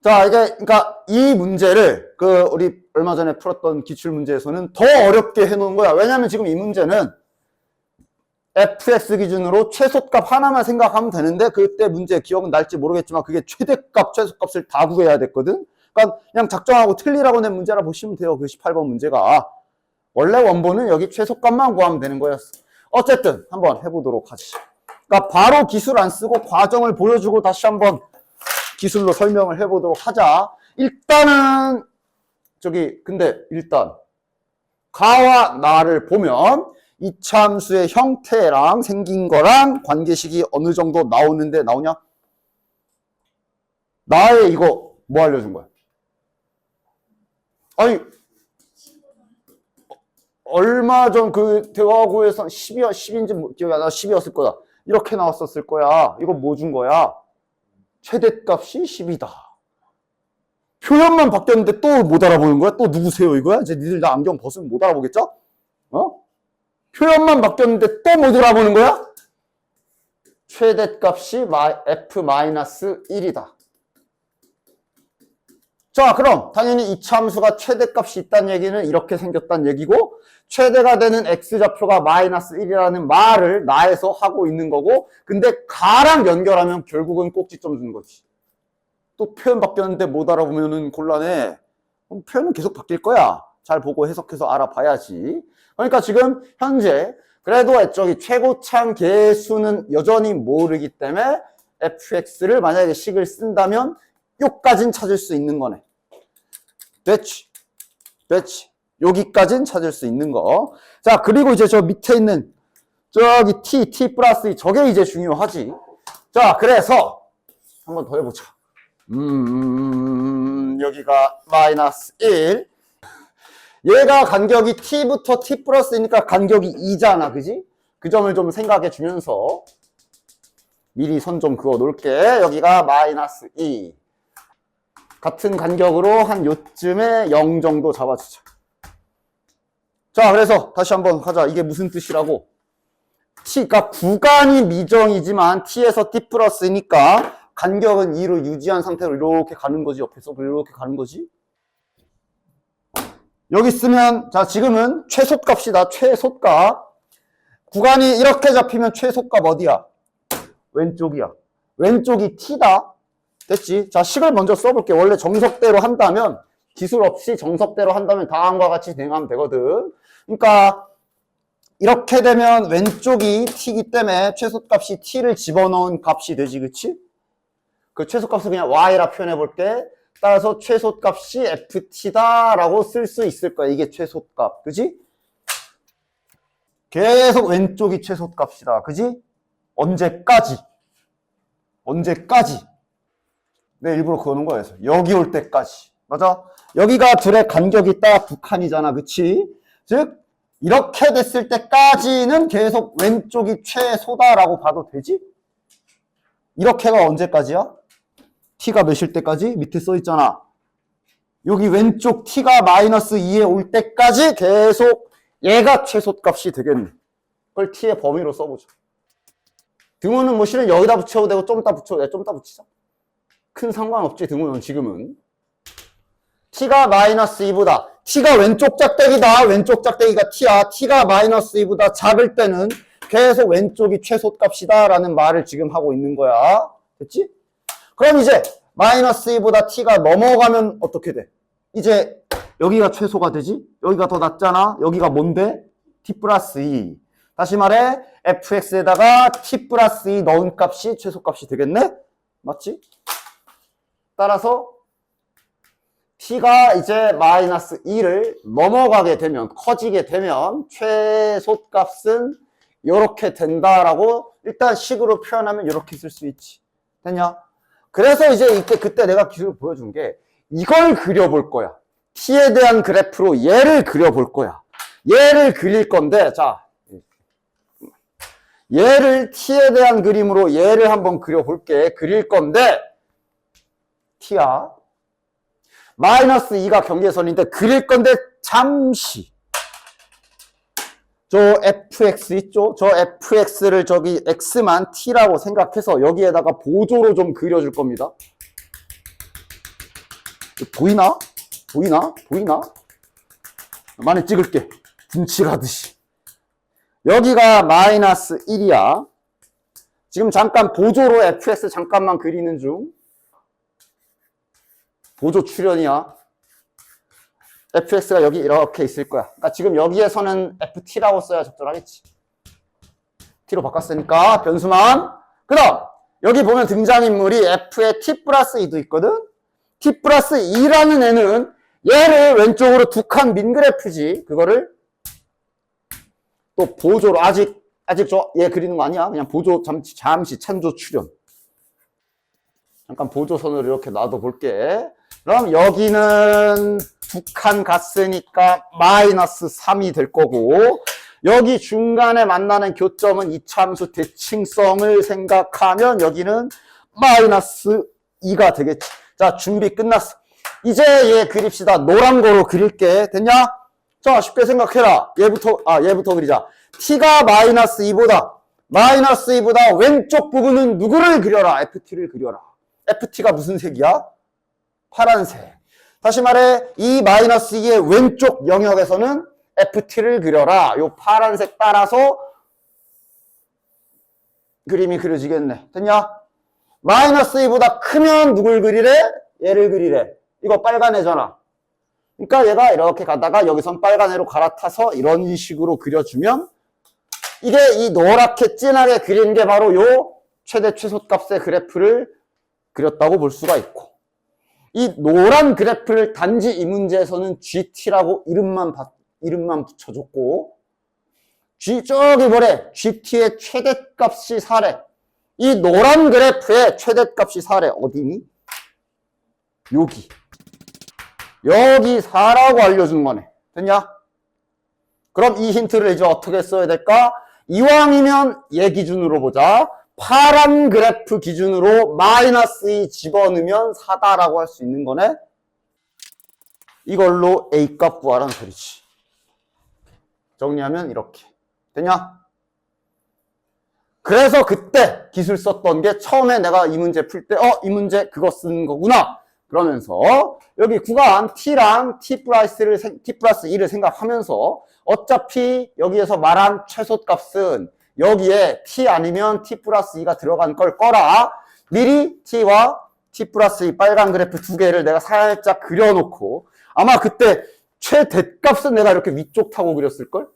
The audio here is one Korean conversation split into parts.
자, 이게, 그러니까 이 문제를 우리 얼마 전에 풀었던 기출 문제에서는 더 어렵게 해놓은 거야. 왜냐면 지금 이 문제는 fx 기준으로 최소값 하나만 생각하면 되는데 그때 문제 기억은 날지 모르겠지만 그게 최대값, 최소값을 다 구해야 됐거든. 그러니까 그냥 작정하고 틀리라고 낸 문제라 보시면 돼요. 그 18번 문제가. 원래 원본은 여기 최소값만 구하면 되는 거였어. 어쨌든 한번 해보도록 하지. 그러니까 바로 기술 안 쓰고 과정을 보여주고 다시 한번 기술로 설명을 해보도록 하자. 일단은 근데 일단 가와 나를 보면 이차함수의 형태랑 생긴 거랑 관계식이 어느 정도 나오는데 나오냐? 나의 이거 뭐 알려준 거야? 아니 얼마 전 그 대화고에서 10인지 기억이 안 나. 10이었을 거야. 이렇게 나왔었을 거야. 이거 뭐 준 거야? 최대값이 10이다. 표현만 바뀌었는데 또 못 알아보는 거야? 또 누구세요 이거야? 이제 니들 다 안경 벗으면 못 알아보겠죠? 표현만 바뀌었는데 또 못 알아보는 거야? 최대값이 f-1이다. 자, 그럼 당연히 이차함수가 최대값이 있다는 얘기는 이렇게 생겼다는 얘기고 최대가 되는 x좌표가 -1이라는 말을 나에서 하고 있는 거고 근데 가랑 연결하면 결국은 꼭지점 주는 거지. 또 표현 바뀌었는데 못 알아보면 곤란해. 그럼 표현은 계속 바뀔 거야. 잘 보고 해석해서 알아봐야지. 그러니까 지금 현재 그래도 저기 최고창 계수는 여전히 모르기 때문에 fx를 만약에 식을 쓴다면 요까진 찾을 수 있는 거네. 됐지? 여기까진 찾을 수 있는 거. 자, 그리고 이제 저 밑에 있는 저기 t 플러스 2 저게 이제 중요하지. 자, 그래서 한번 더 해보자. 여기가 -1. 얘가 간격이 t부터 t 플러스니까 간격이 2잖아. 그지? 그 점을 좀 생각해 주면서 미리 선 좀 그어 놓을게. 여기가 -2. 같은 간격으로 한 요쯤에 0 정도 잡아주자. 자, 그래서 다시 한번 하자. 이게 무슨 뜻이라고? 그러니까 구간이 미정이지만 t에서 t 플러스니까 간격은 2로 유지한 상태로 이렇게 가는 거지. 옆에서 이렇게 가는 거지. 여기 쓰면 자 지금은 최소값이다. 최소값. 구간이 이렇게 잡히면 최소값 어디야? 왼쪽이야. 왼쪽이 t다. 됐지? 자, 식을 먼저 써볼게. 원래 정석대로 한다면 기술 없이 정석대로 한다면 다음과 같이 진행하면 되거든. 그러니까 이렇게 되면 왼쪽이 t이기 때문에 최소값이 t를 집어넣은 값이 되지. 그치? 그 최소값을 그냥 y라 표현해볼게. 따라서 최소값이 ft다라고 쓸 수 있을 거야. 이게 최소값. 그지? 계속 왼쪽이 최소값이다. 그지? 언제까지? 내 일부러 그러는 거야. 여기 올 때까지. 맞아? 여기가 둘의 간격이 딱 두 칸이잖아. 그치? 즉 이렇게 됐을 때까지는 계속 왼쪽이 최소다라고 봐도 되지? 이렇게가 언제까지야? t가 몇일 때까지? 밑에 써 있잖아. 여기 왼쪽 t가 -2에 올 때까지 계속 얘가 최소값이 되겠네. 그걸 t의 범위로 써보자. 등호는 뭐 실은 여기다 붙여도 되고 좀 이따 붙여도 돼. 좀 이따 붙이자. 큰 상관없지 등호는 지금은. t가 -2보다 t가 왼쪽 짝대기다. 왼쪽 짝대기가 t야. t가 -2보다 작을 때는 계속 왼쪽이 최소값이다 라는 말을 지금 하고 있는 거야. 됐지? 그럼 이제 -2보다 t가 넘어가면 어떻게 돼? 이제 여기가 최소가 되지? 여기가 더 낮잖아? 여기가 뭔데? t 플러스 2. 다시 말해 fx에다가 t 플러스 2 넣은 값이 최소값이 되겠네? 맞지? 따라서 t가 이제 -2를 넘어가게 되면 커지게 되면 최소값은 이렇게 된다라고 일단 식으로 표현하면 이렇게 쓸 수 있지. 됐냐? 그래서 이제 그때 내가 기술을 보여준 게 이걸 그려볼 거야. t에 대한 그래프로 얘를 그려볼 거야. 얘를 그릴 건데 자 얘를 t에 대한 그림으로 얘를 한번 그려볼게. 그릴 건데 t야. -2가 경계선인데 그릴 건데 잠시 저 fx 있죠? 저 fx를 저기 x만 t라고 생각해서 여기에다가 보조로 좀 그려줄 겁니다. 보이나? 보이나? 보이나? 많이 찍을게. 분칠하듯이. 여기가 마이너스 1이야. 지금 잠깐 보조로 fs 잠깐만 그리는 중. 보조 출현이야. fs가 여기 이렇게 있을 거야. 그러니까 지금 여기에서는 ft라고 써야 적절하겠지. t로 바꿨으니까 변수만. 그 다음 여기 보면 등장인물이 f에 t 플러스 2도 있거든. t 플러스 2라는 애는 얘를 왼쪽으로 두 칸 민 그래프지. 그거를 또 보조로 아직 얘 그리는 거 아니야. 그냥 보조 잠시 참조 출현. 잠깐 보조선으로 이렇게 놔둬 볼게. 그럼 여기는 두 칸 갔으니까 마이너스 3이 될 거고, 여기 중간에 만나는 교점은 이차함수 대칭성을 생각하면 여기는 마이너스 2가 되겠지. 자, 준비 끝났어. 이제 얘 그립시다. 노란 거로 그릴게. 됐냐? 자, 쉽게 생각해라. 얘부터 그리자. t가 마이너스 2보다 왼쪽 부분은 누구를 그려라? ft를 그려라. ft가 무슨 색이야? 파란색. 다시 말해, 이 마이너스 2의 왼쪽 영역에서는 ft를 그려라. 요 파란색 따라서 그림이 그려지겠네. 됐냐? 마이너스 2보다 크면 누굴 그리래? 얘를 그리래. 이거 빨간 애잖아. 그러니까 얘가 이렇게 가다가 여기선 빨간 애로 갈아타서 이런 식으로 그려주면 이게 이 노랗게 진하게 그린 게 바로 요 최대 최소값의 그래프를 그렸다고 볼 수가 있고, 이 노란 그래프를 단지 이 문제에서는 GT라고 이름만 붙여줬고, 저기 뭐래? GT의 최대값이 4래. 이 노란 그래프의 최대값이 4래. 어디니? 여기 4라고 알려준 거네. 됐냐? 그럼 이 힌트를 이제 어떻게 써야 될까? 이왕이면 얘 기준으로 보자. 파란 그래프 기준으로 마이너스 2 집어넣으면 4다라고 할 수 있는 거네. 이걸로 A값 구하라는 소리지. 정리하면 이렇게. 됐냐? 그래서 그때 기술 썼던 게 처음에 내가 이 문제 풀 때 이 문제 그거 쓴 거구나. 그러면서 여기 구간 t랑 t 플러스 2를 생각하면서 어차피 여기에서 말한 최소값은 여기에 t 아니면 t 플러스 2가 들어간 걸 거라 미리 t와 t 플러스 2 빨간 그래프 두 개를 내가 살짝 그려놓고, 아마 그때 최대값은 내가 이렇게 위쪽 타고 그렸을걸?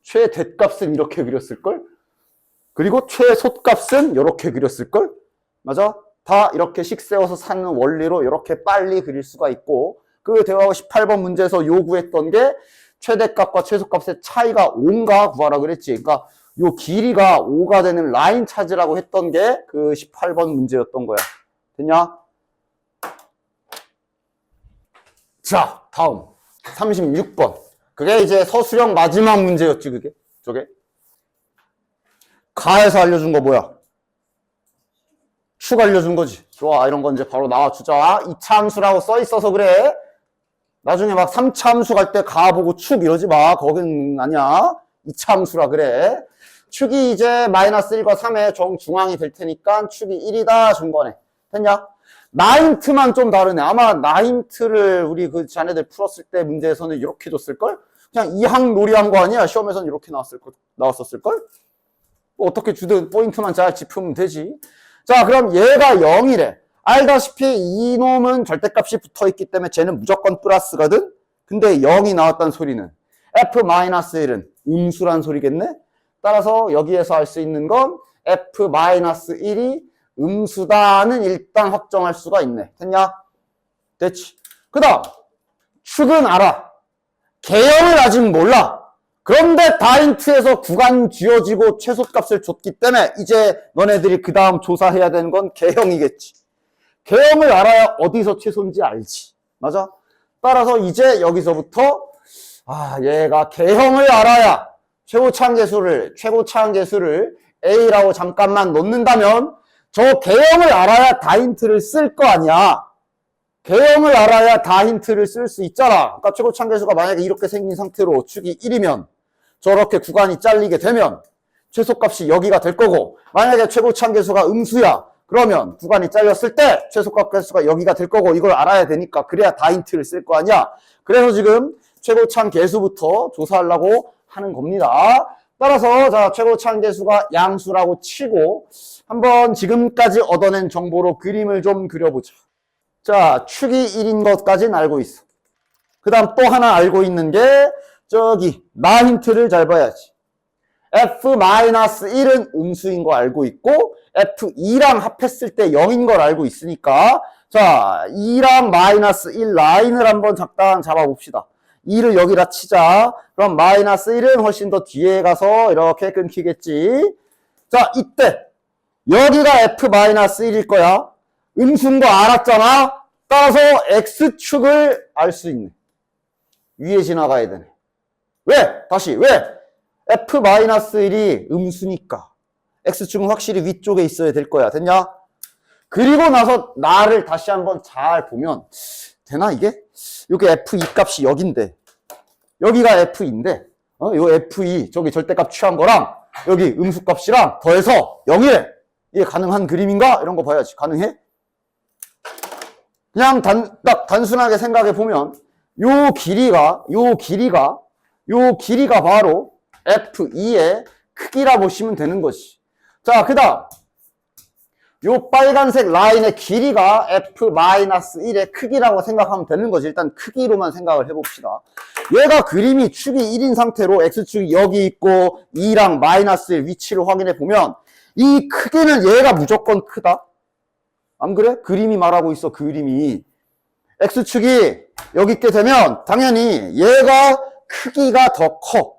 최대값은 이렇게 그렸을걸? 그리고 최소값은 이렇게 그렸을걸? 맞아? 다 이렇게 식 세워서 사는 원리로 이렇게 빨리 그릴 수가 있고, 그 대화하고 18번 문제에서 요구했던 게 최대값과 최소값의 차이가 5인가 구하라 그랬지. 그러니까 요 길이가 5가 되는 라인 찾으라고 했던 게 그 18번 문제였던 거야. 됐냐? 자, 다음 36번. 그게 이제 서술형 마지막 문제였지. 그게 저게 가에서 알려준 거 뭐야? 축 알려준 거지. 좋아, 이런 건 이제 바로 나와주자. 2차 함수라고 써있어서 그래. 나중에 막 3차 함수 갈 때 가 보고 축 이러지 마. 거긴 아니야. 2차 함수라 그래. 축이 이제 마이너스 1과 3의 정중앙이 될 테니까 축이 1이다 준 거네. 됐냐? 나인트만 좀 다르네. 아마 나인트를 우리 그 자네들 풀었을 때 문제에서는 이렇게 줬을걸? 그냥 이항 놀이한 거 아니야? 시험에서는 이렇게 나왔었을걸? 뭐 어떻게 주든 포인트만 잘 짚으면 되지. 자, 그럼 얘가 0이래. 알다시피 이놈은 절대값이 붙어있기 때문에 쟤는 무조건 플러스거든? 근데 0이 나왔다는 소리는 f-1은 음수란 소리겠네? 따라서 여기에서 할 수 있는 건 f-1이 음수다는 일단 확정할 수가 있네. 됐냐? 됐지? 그 다음 축은 알아. 개형을 아직 몰라. 그런데 다인트에서 구간 쥐어지고 최소값을 줬기 때문에 이제 너네들이 그 다음 조사해야 되는 건 개형이겠지. 개형을 알아야 어디서 최소인지 알지. 맞아? 따라서 이제 여기서부터 얘가 개형을 알아야 최고차항 계수를 A라고 잠깐만 놓는다면 저 개형을 알아야 다인트를 쓸 거 아니야. 개형을 알아야 다인트를 쓸 수 있잖아. 그러니까 최고차항 계수가 만약에 이렇게 생긴 상태로 축이 1이면 저렇게 구간이 잘리게 되면 최소값이 여기가 될 거고, 만약에 최고차항 계수가 음수야. 그러면 구간이 잘렸을 때 최소값 개수가 여기가 될 거고 이걸 알아야 되니까 그래야 다 힌트를 쓸 거 아니야. 그래서 지금 최고창 개수부터 조사하려고 하는 겁니다. 따라서 자 최고창 개수가 양수라고 치고 한번 지금까지 얻어낸 정보로 그림을 좀 그려보자. 자 축이 1인 것까지는 알고 있어. 그 다음 또 하나 알고 있는 게 저기 나 힌트를 잘 봐야지. F-1은 음수인 거 알고 있고 F2랑 합했을 때 0인 걸 알고 있으니까 자 2랑 -1 라인을 한번 잠깐 잡아봅시다. 2를 여기다 치자. 그럼 -1은 훨씬 더 뒤에 가서 이렇게 끊기겠지. 자 이때 여기가 F-1일 거야. 음수인 거 알았잖아. 따라서 X축을 알 수 있네. 위에 지나가야 되네. 왜? 다시 왜? F-1이 음수니까 X축은 확실히 위쪽에 있어야 될 거야. 됐냐? 그리고 나서 나를 다시 한번 잘 보면 되나 이게? 여기 F2 값이 여긴데 여기가 F2인데 요 F2 저기 절대값 취한 거랑 여기 음수값이랑 더해서 0이래. 이게 가능한 그림인가? 이런 거 봐야지. 가능해? 그냥 딱 단순하게 생각해 보면 요 길이가 바로 F2의 크기라 보시면 되는 것이. 자, 그 다음 요 빨간색 라인의 길이가 F-1의 크기라고 생각하면 되는 거지. 일단 크기로만 생각을 해봅시다. 얘가 그림이 축이 1인 상태로 X축이 여기 있고 2랑 -1 위치를 확인해 보면 이 크기는 얘가 무조건 크다. 안 그래? 그림이 말하고 있어. 그림이 X축이 여기 있게 되면 당연히 얘가 크기가 더 커.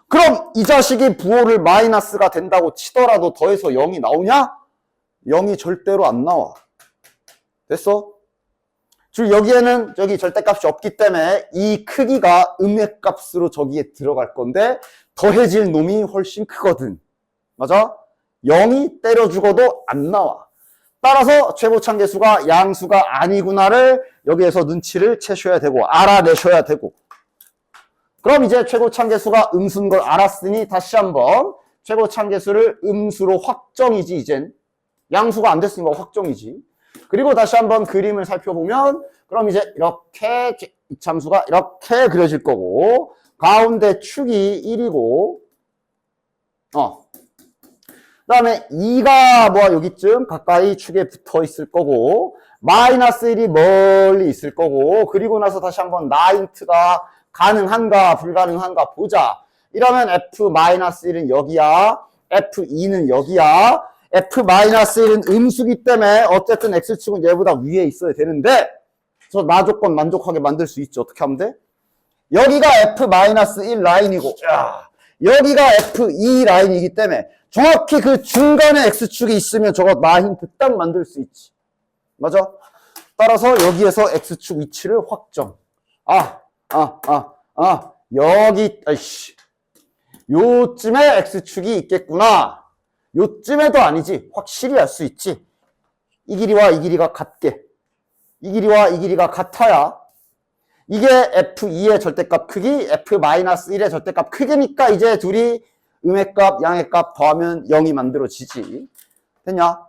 그럼 이 자식이 부호를 마이너스가 된다고 치더라도 더해서 0이 나오냐? 0이 절대로 안 나와. 됐어? 즉 여기에는 저기 절대값이 없기 때문에 이 크기가 음의 값으로 저기에 들어갈 건데 더해질 놈이 훨씬 크거든. 맞아? 0이 때려 죽어도 안 나와. 따라서 최고창계수가 양수가 아니구나를 여기에서 눈치를 채셔야 되고 알아내셔야 되고. 그럼 이제 최고창계수가 음수인 걸 알았으니 다시 한번 최고창계수를 음수로 확정이지. 이젠 양수가 안 됐으니까 확정이지. 그리고 다시 한번 그림을 살펴보면 그럼 이제 이렇게 이참수가 이렇게 그려질 거고 가운데 축이 1이고 그 다음에 2가 뭐 여기쯤 가까이 축에 붙어 있을 거고 -1이 멀리 있을 거고 그리고 나서 다시 한번 나인트가 가능한가 불가능한가 보자. 이러면 F-1은 여기야. F2는 여기야. F-1은 음수기 때문에 어쨌든 X축은 얘보다 위에 있어야 되는데 저 나 조건 만족하게 만들 수 있지. 어떻게 하면 돼? 여기가 F-1 라인이고 여기가 F2 라인이기 때문에 정확히 그 중간에 X축이 있으면 저거 나 힌트 딱 만들 수 있지. 맞아? 따라서 여기에서 X축 위치를 확정. 여기, 요쯤에 X축이 있겠구나. 요쯤에도 아니지. 확실히 알 수 있지. 이 길이와 이 길이가 같게. 이 길이와 이 길이가 같아야 이게 F2의 절대값 크기, F-1의 절대값 크기니까 이제 둘이 음의 값, 양의 값 더하면 0이 만들어지지. 됐냐?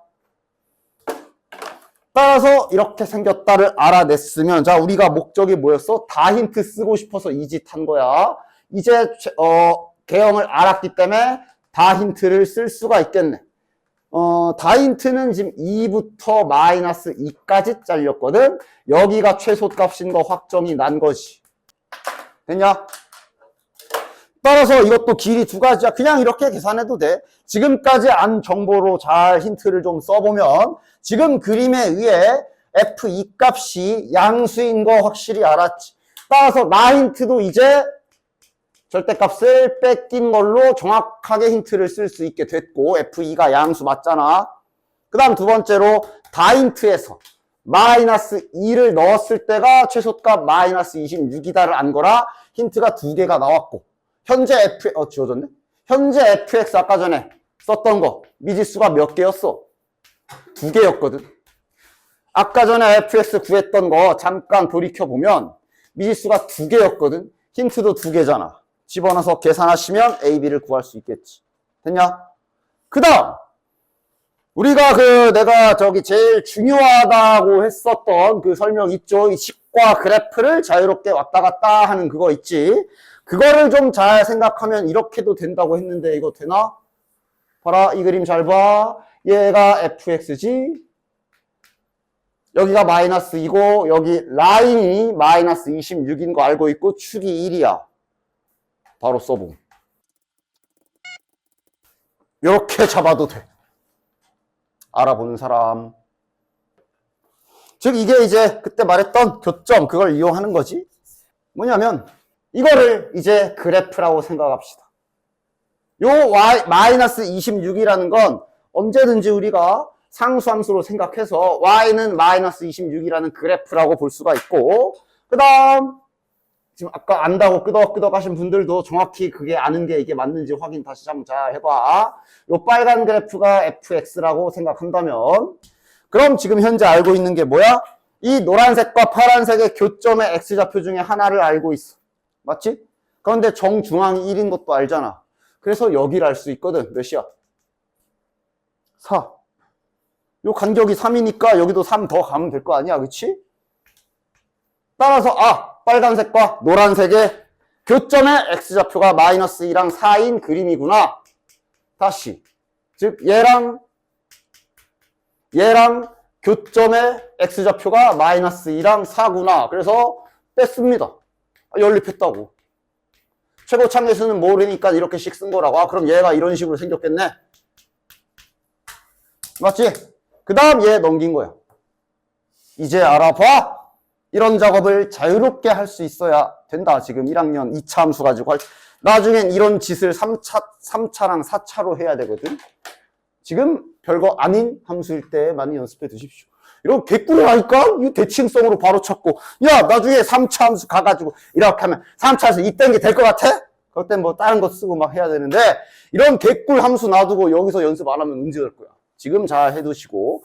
따라서 이렇게 생겼다를 알아냈으면 자 우리가 목적이 뭐였어? 다 힌트 쓰고 싶어서 이 짓 한 거야. 이제 개형을 알았기 때문에 다 힌트를 쓸 수가 있겠네. 다 힌트는 지금 2부터 -2까지 잘렸거든. 여기가 최소값인 거 확정이 난 것이. 됐냐? 따라서 이것도 길이 두 가지야. 그냥 이렇게 계산해도 돼. 지금까지 안 정보로 잘 힌트를 좀 써보면 지금 그림에 의해 F2 값이 양수인 거 확실히 알았지. 따라서 나 힌트도 이제 절대값을 뺏긴 걸로 정확하게 힌트를 쓸 수 있게 됐고 F2가 양수 맞잖아. 그 다음 두 번째로 다 힌트에서 -2를 넣었을 때가 최소값 -26이다를 안 거라 힌트가 두 개가 나왔고 현재 지워졌네? 현재 fx 아까 전에 썼던 거 미지수가 몇 개였어? 두 개였거든. 아까 전에 fx 구했던 거 잠깐 돌이켜보면 미지수가 두 개였거든. 힌트도 두 개잖아. 집어넣어서 계산하시면 a, b를 구할 수 있겠지. 됐냐? 그 다음 우리가 내가 제일 중요하다고 했었던 그 설명 있죠? 이 식과 그래프를 자유롭게 왔다 갔다 하는 그거 있지? 그거를 좀 잘 생각하면 이렇게도 된다고 했는데 이거 되나? 봐라, 이 그림 잘 봐. 얘가 fx지. 여기가 마이너스 2고 여기 라인이 마이너스 26인 거 알고 있고 축이 1이야. 바로 써봄. 이렇게 잡아도 돼. 알아보는 사람. 즉 이게 이제 그때 말했던 교점, 그걸 이용하는 거지. 뭐냐면 이거를 이제 그래프라고 생각합시다. 요 마이너스 26이라는 건 언제든지 우리가 상수함수로 생각해서 y는 마이너스 26이라는 그래프라고 볼 수가 있고, 그 다음 지금 아까 안다고 끄덕끄덕 하신 분들도 정확히 그게 아는 게 이게 맞는지 확인 다시 한번 잘 해봐. 요 빨간 그래프가 fx라고 생각한다면, 그럼 지금 현재 알고 있는 게 뭐야? 이 노란색과 파란색의 교점의 x좌표 중에 하나를 알고 있어. 맞지? 그런데 정중앙이 1인 것도 알잖아. 그래서 여기를 알 수 있거든. 몇이야? 4. 요 간격이 3이니까 여기도 3 더 가면 될 거 아니야, 그치? 따라서 빨간색과 노란색의 교점의 x좌표가 마이너스 2랑 4인 그림이구나. 다시, 즉 얘랑 교점의 x좌표가 마이너스 2랑 4구나. 그래서 뺐습니다. 연립했다고. 최고차계수는 모르니까 이렇게씩 쓴 거라고. 그럼 얘가 이런 식으로 생겼겠네. 맞지? 그 다음 얘 넘긴 거야. 이제 알아봐. 이런 작업을 자유롭게 할 수 있어야 된다. 지금 1학년 2차 함수 가지고 나중엔 이런 짓을 3차랑 4차로 해야 되거든. 지금 별거 아닌 함수일 때 많이 연습해 두십시오. 이런 개꿀이라니까? 이 대칭성으로 바로 찾고, 야, 나중에 3차 함수 가가지고 이렇게 하면 3차에서 이딴 게 될 것 같아? 그럴 땐 뭐 다른 거 쓰고 막 해야 되는데, 이런 개꿀 함수 놔두고 여기서 연습 안 하면 문제 될 거야. 지금 잘 해두시고.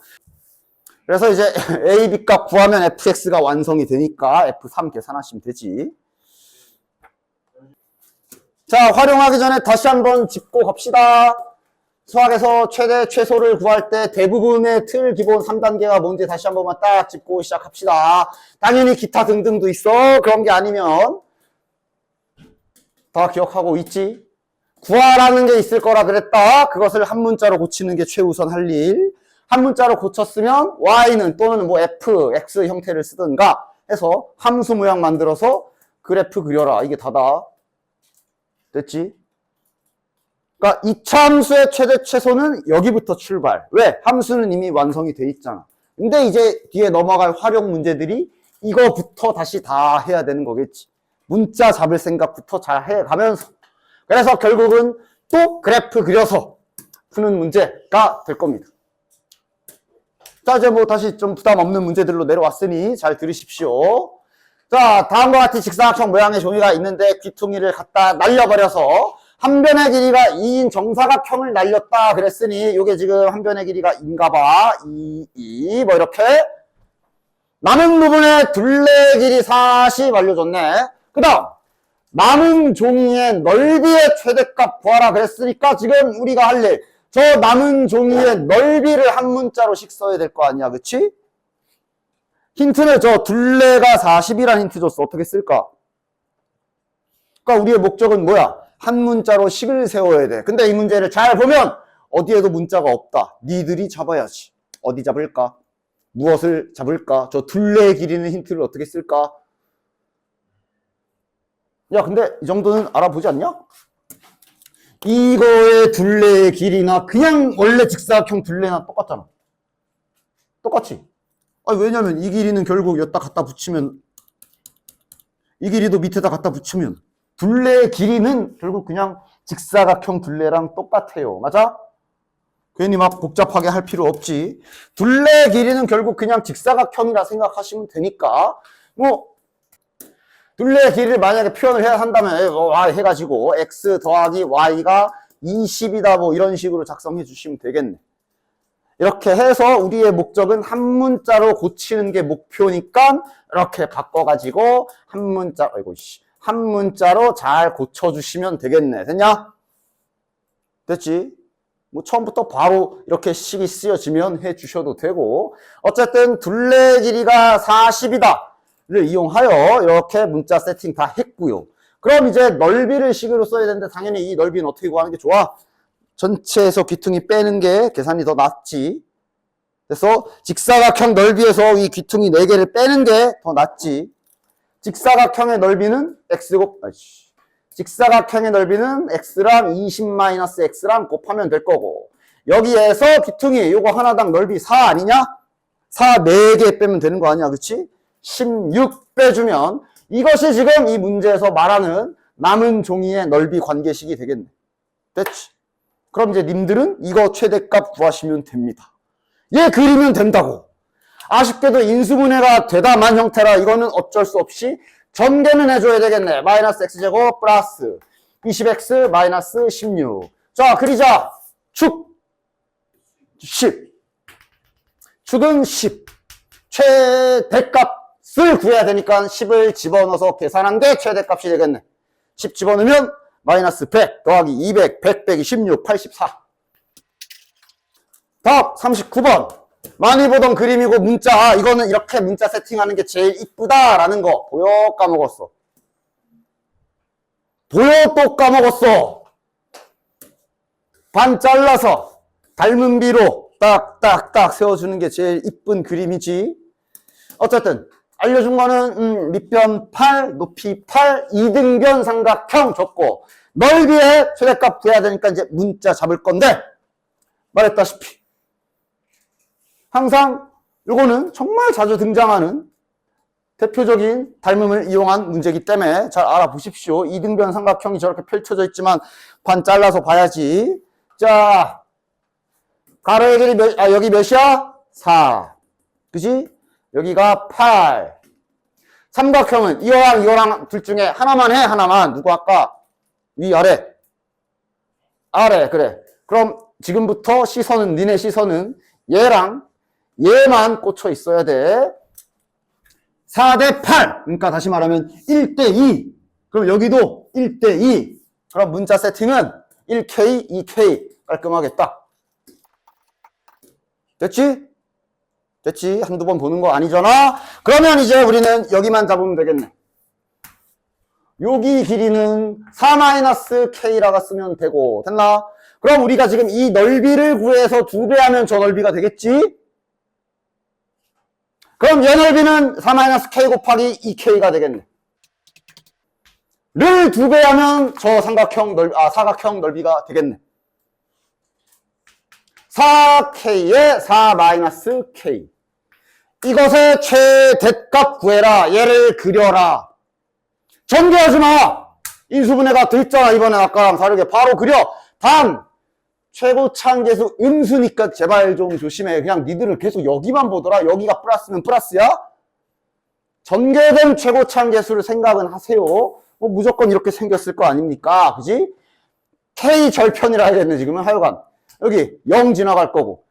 그래서 이제 A, B 값 구하면 fx가 완성이 되니까 f3 계산하시면 되지. 자, 활용하기 전에 다시 한번 짚고 갑시다. 수학에서 최대, 최소를 구할 때 대부분의 틀 기본 3단계가 뭔지 다시 한 번만 딱 짚고 시작합시다. 당연히 기타 등등도 있어. 그런 게 아니면 다 기억하고 있지? 구하라는 게 있을 거라 그랬다. 그것을 한 문자로 고치는 게 최우선 할 일. 한 문자로 고쳤으면 y는 또는 뭐 f, x 형태를 쓰든가 해서 함수 모양 만들어서 그래프 그려라. 이게 다다. 됐지? 그러니까 이차 함수의 최대 최소는 여기부터 출발. 왜? 함수는 이미 완성이 돼 있잖아. 근데 이제 뒤에 넘어갈 활용 문제들이 이거부터 다시 다 해야 되는 거겠지. 문자 잡을 생각부터 잘 해가면서. 그래서 결국은 또 그래프 그려서 푸는 문제가 될 겁니다. 자, 이제 뭐 다시 좀 부담 없는 문제들로 내려왔으니 잘 들으십시오. 자, 다음과 같이 직사각형 모양의 종이가 있는데 귀퉁이를 갖다 날려버려서 한 변의 길이가 2인 정사각형을 날렸다 그랬으니 요게 지금 한 변의 길이가 2인가봐. 2, 뭐 이렇게 남은 부분에 둘레 길이 40 알려줬네. 그 다음 남은 종이의 넓이의 최대값 구하라 그랬으니까 지금 우리가 할 일, 저 남은 종이의 넓이를 한 문자로씩 써야 될 거 아니야, 그치? 힌트는 저 둘레가 40이란 힌트 줬어. 어떻게 쓸까? 그러니까 우리의 목적은 뭐야? 한 문자로 식을 세워야 돼. 근데 이 문제를 잘 보면 어디에도 문자가 없다. 니들이 잡아야지. 어디 잡을까? 무엇을 잡을까? 저 둘레의 길이는 힌트를 어떻게 쓸까? 야, 근데 이 정도는 알아보지 않냐? 이거의 둘레의 길이나 그냥 원래 직사각형 둘레나 똑같잖아. 똑같지? 왜냐면 이 길이는 결국 여기다 갖다 붙이면, 이 길이도 밑에다 갖다 붙이면 둘레의 길이는 결국 그냥 직사각형 둘레랑 똑같아요. 맞아? 괜히 막 복잡하게 할 필요 없지. 둘레의 길이는 결국 그냥 직사각형이라 생각하시면 되니까, 뭐 둘레의 길이를 만약에 표현을 해야 한다면 해가지고 x 더하기 y가 20이다 뭐 이런 식으로 작성해 주시면 되겠네. 이렇게 해서 우리의 목적은 한 문자로 고치는 게 목표니까 이렇게 바꿔가지고 한 문자로 잘 고쳐주시면 되겠네. 됐냐? 됐지? 뭐 처음부터 바로 이렇게 식이 쓰여지면 해 주셔도 되고, 어쨌든 둘레 길이가 40이다를 이용하여 이렇게 문자 세팅 다 했고요. 그럼 이제 넓이를 식으로 써야 되는데 당연히 이 넓이는 어떻게 구하는 게 좋아? 전체에서 귀퉁이 빼는 게 계산이 더 낫지. 그래서 직사각형 넓이에서 이 귀퉁이 4개를 빼는 게 더 낫지. 직사각형의 넓이는 직사각형의 넓이는 x랑 20-x랑 곱하면 될 거고, 여기에서 귀퉁이 요거 하나당 넓이 4 아니냐? 4 4개 빼면 되는 거 아니야, 그치? 16 빼주면 이것이 지금 이 문제에서 말하는 남은 종이의 넓이 관계식이 되겠네. 됐지? 그럼 이제 님들은 이거 최대값 구하시면 됩니다. 얘 그리면 된다고. 아쉽게도 인수분해가 되다만 형태라 이거는 어쩔 수 없이 전개는 해줘야 되겠네. 마이너스 x제곱 플러스 20x 마이너스 16. 자, 그리자. 축 10. 축은 10. 최대값을 구해야 되니까 10을 집어넣어서 계산한 게 최대값이 되겠네. 10 집어넣으면 마이너스 100 더하기 200, 100 빼기 16, 84. 답 39번. 많이 보던 그림이고 문자, 이거는 이렇게 문자 세팅하는 게 제일 이쁘다라는 거 보여? 까먹었어. 보여? 또 까먹었어. 반 잘라서 닮은 비로 딱딱딱 세워주는 게 제일 이쁜 그림이지. 어쨌든 알려준 거는 밑변 8, 높이 8, 이등변 삼각형 줬고, 넓이의 최대값 구해야 되니까 이제 문자 잡을 건데, 말했다시피 항상 요거는 정말 자주 등장하는 대표적인 닮음을 이용한 문제이기 때문에 잘 알아보십시오. 이등변 삼각형이 저렇게 펼쳐져 있지만 반 잘라서 봐야지. 자, 가로의 길이 여기 몇이야? 4. 그지? 여기가 8. 삼각형은 이거랑 둘 중에 하나만 해, 하나만. 누구 할까? 위, 아래? 아래, 그래. 그럼 지금부터 시선은, 니네 시선은 얘랑 얘만 꽂혀 있어야 돼. 4대 8. 그러니까 다시 말하면 1대 2. 그럼 여기도 1대 2. 그럼 문자 세팅은 1K, 2K. 깔끔하게 딱. 됐지? 됐지? 한두 번 보는 거 아니잖아? 그러면 이제 우리는 여기만 잡으면 되겠네. 여기 길이는 4-K라고 쓰면 되고, 됐나? 그럼 우리가 지금 이 넓이를 구해서 2배 하면 저 넓이가 되겠지? 그럼 얘 넓이는 4-K 곱하기 2K가 되겠네. 를 2배 하면 저 사각형 넓이가 되겠네. 4K에 4-K. 이것의 최대값 구해라. 얘를 그려라. 전개하지 마. 인수분해가 됐잖아. 이번에 아까랑 다르게 바로 그려. 단 최고차항계수 음수니까 제발 좀 조심해. 그냥 니들은 계속 여기만 보더라. 여기가 플러스면 플러스야. 전개된 최고차항계수를 생각은 하세요. 뭐 무조건 이렇게 생겼을 거 아닙니까? 그지? K 절편이라 해야겠네. 지금은 하여간 여기 0 지나갈 거고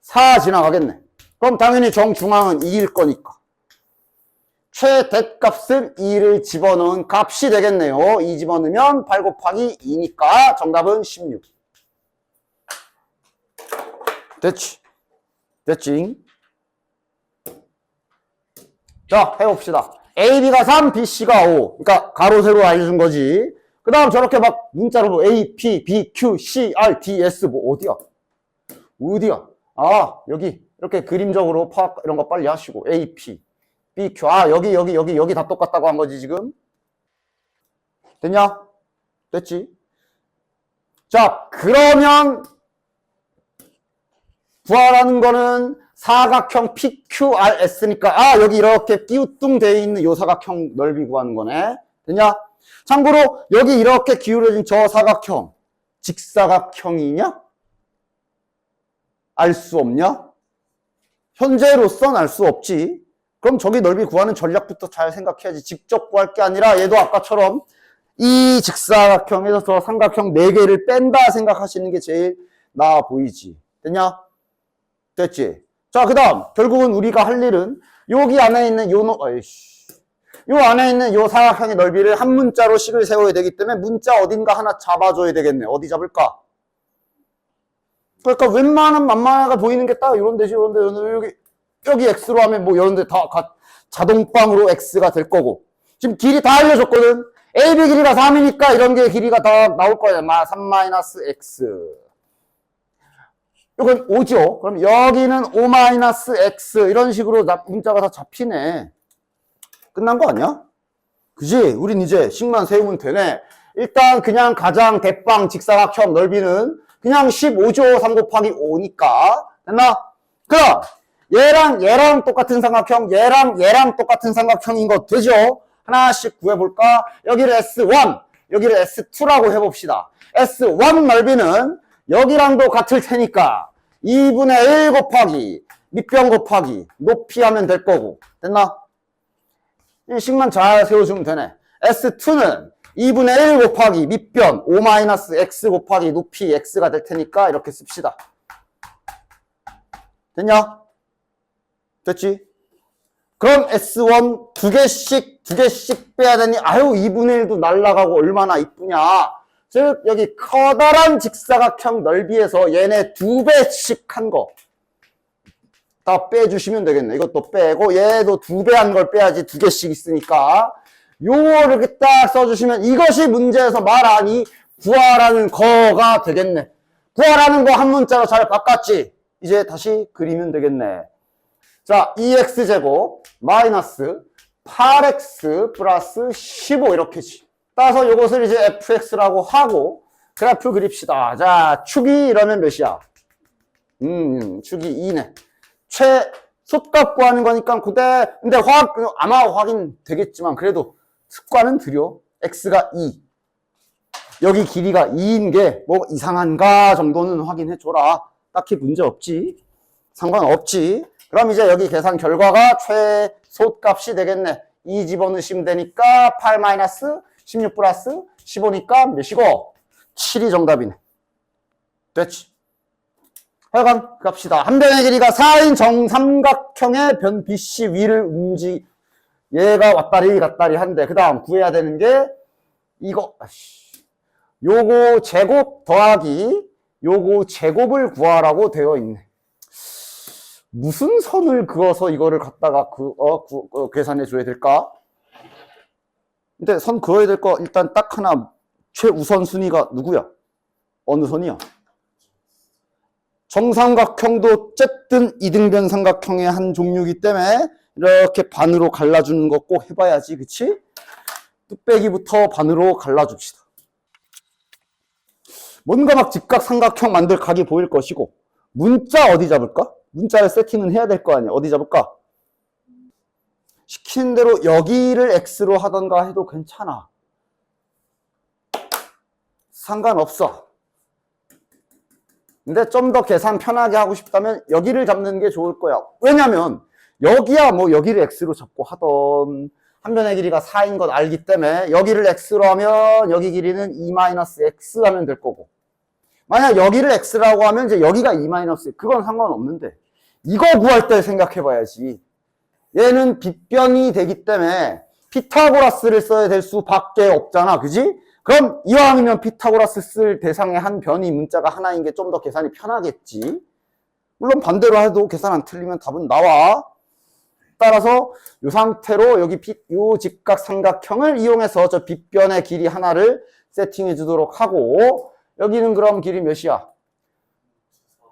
4 지나가겠네. 그럼 당연히 정중앙은 2일 거니까 최대값은 2를 집어넣은 값이 되겠네요. 2 집어넣으면 8 곱하기 2니까 정답은 16. 됐지? 됐지? 자, 해봅시다. A, B가 3, B, C가 5. 그러니까 가로, 세로 알려준 거지. 그 다음 저렇게 막 문자로 뭐 A, P, B, Q, C, R, D, S 뭐 어디야? 어디야? 아, 여기 이렇게 그림적으로 파악 이런 거 빨리 하시고 A, P, B, Q. 아, 여기 다 똑같다고 한 거지 지금. 됐냐? 됐지? 자, 그러면 구하라는 거는 사각형 PQRS니까 여기 이렇게 띄우뚱되어 있는 요 사각형 넓이 구하는 거네. 됐냐? 참고로 여기 이렇게 기울어진 저 사각형 직사각형이냐? 알 수 없냐? 현재로선 알 수 없지. 그럼 저기 넓이 구하는 전략부터 잘 생각해야지. 직접 구할 게 아니라 얘도 아까처럼 이 직사각형에서 저 삼각형 4개를 뺀다 생각하시는 게 제일 나아 보이지. 됐냐? 됐지? 자, 그 다음 결국은 우리가 할 일은 여기 안에 있는 요 안에 있는 요 사각형의 넓이를 한 문자로 식을 세워야 되기 때문에 문자 어딘가 하나 잡아줘야 되겠네. 어디 잡을까? 그러니까 웬만한 만만하게 보이는 게 딱 이런 데지, 이런 데, 여기 x로 하면 뭐 이런 데 다 자동방으로 x가 될 거고. 지금 길이 다 알려줬거든. AB 길이가 3이니까 이런 게 길이가 다 나올 거야. 3-x. 이건 5죠. 그럼 여기는 5-x. 이런 식으로 문자가 다 잡히네. 끝난 거 아니야? 그지? 우린 이제 식만 세우면 되네. 일단 그냥 가장 대빵 직사각형 넓이는 그냥 15죠. 3 곱하기 5니까. 됐나? 그럼 얘랑 똑같은 삼각형, 얘랑 똑같은 삼각형인 거 되죠? 하나씩 구해볼까? 여기를 S1, 여기를 S2라고 해봅시다. S1 넓이는 여기랑도 같을 테니까 2분의 1 곱하기 밑변 곱하기 높이 하면 될 거고. 됐나? 이 식만 잘 세워주면 되네. S2는 2분의 1 곱하기 밑변 5-x 곱하기 높이 x가 될 테니까 이렇게 씁시다. 됐냐? 됐지? 그럼 S1 두 개씩 빼야 되니, 아유, 2분의 1도 날라가고 얼마나 이쁘냐. 즉, 여기 커다란 직사각형 넓이에서 얘네 2배씩 한 거 다 빼주시면 되겠네. 이것도 빼고, 얘도 2배 한 걸 빼야지 2개씩 있으니까. 요거를 이렇게 딱 써주시면 이것이 문제에서 말하니 구하라는 거가 되겠네. 구하라는 거 한 문자로 잘 바꿨지? 이제 다시 그리면 되겠네. 자, 2x제곱 마이너스 8x 플러스 15 이렇게지. 따라서 이것을 이제 fx라고 하고 그래프 그립시다. 자, 축이 이러면 몇이야? 축이 2네. 최소값 구하는 거니까 근데 아마 확인 되겠지만 그래도 습관은 드려. x가 2. 여기 길이가 2인 게 뭐 이상한가 정도는 확인해 줘라. 딱히 문제 없지. 상관없지. 그럼 이제 여기 계산 결과가 최소값이 되겠네. 2 집어넣으시면 되니까 8-16 플러스 15니까 몇이고? 7이 정답이네. 됐지? 하여간 갑시다. 한 변의 길이가 4인 정삼각형의 변 BC 위를 얘가 왔다리 갔다리 한데 그 다음 구해야 되는 게 이거 요거 제곱 더하기 요거 제곱을 구하라고 되어 있네. 무슨 선을 그어서 이거를 갖다가 계산해 줘야 될까? 근데 선 그어야 될 거 일단 딱 하나 최우선순위가 누구야? 어느 선이야? 정삼각형도 어쨌든 이등변 삼각형의 한 종류이기 때문에 이렇게 반으로 갈라주는 거 꼭 해봐야지, 그치? 뚝배기부터 반으로 갈라줍시다. 뭔가 막 직각삼각형 만들 각이 보일 것이고 문자 어디 잡을까? 문자를 세팅은 해야 될 거 아니야. 어디 잡을까? 시키는 대로 여기를 x로 하던가 해도 괜찮아. 상관없어. 근데 좀 더 계산 편하게 하고 싶다면 여기를 잡는 게 좋을 거야. 왜냐면 여기야 뭐 여기를 x로 잡고 하던 한 변의 길이가 4인 것 알기 때문에 여기를 x로 하면 여기 길이는 2-x 하면 될 거고, 만약 여기를 x라고 하면 이제 여기가 2-x, 그건 상관없는데 이거 구할 때 생각해 봐야지. 얘는 빗변이 되기 때문에 피타고라스를 써야 될 수밖에 없잖아. 그지? 그럼 이왕이면 피타고라스 쓸 대상의 한 변이 문자가 하나인 게 좀 더 계산이 편하겠지. 물론 반대로 해도 계산 안 틀리면 답은 나와. 따라서 이 상태로 여기 요 직각삼각형을 이용해서 저 빗변의 길이 하나를 세팅해 주도록 하고, 여기는 그럼 길이 몇이야?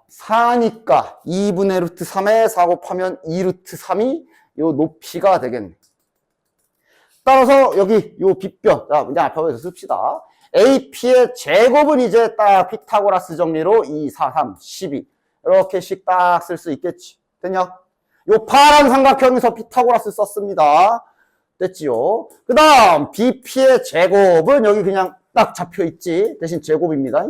4니까 2분의 루트 3에 4 곱하면 2 루트 3이 요 높이가 되겠네. 따라서 여기 요 빗변, 자, 그냥 알파벳에서 씁시다. AP의 제곱은 이제 딱 피타고라스 정리로 2, 4, 3, 12 이렇게씩 딱 쓸 수 있겠지. 됐냐? 요 파란 삼각형에서 피타고라스 썼습니다. 됐지요? 그 다음 BP의 제곱은 여기 그냥 딱 잡혀있지. 대신 제곱입니다.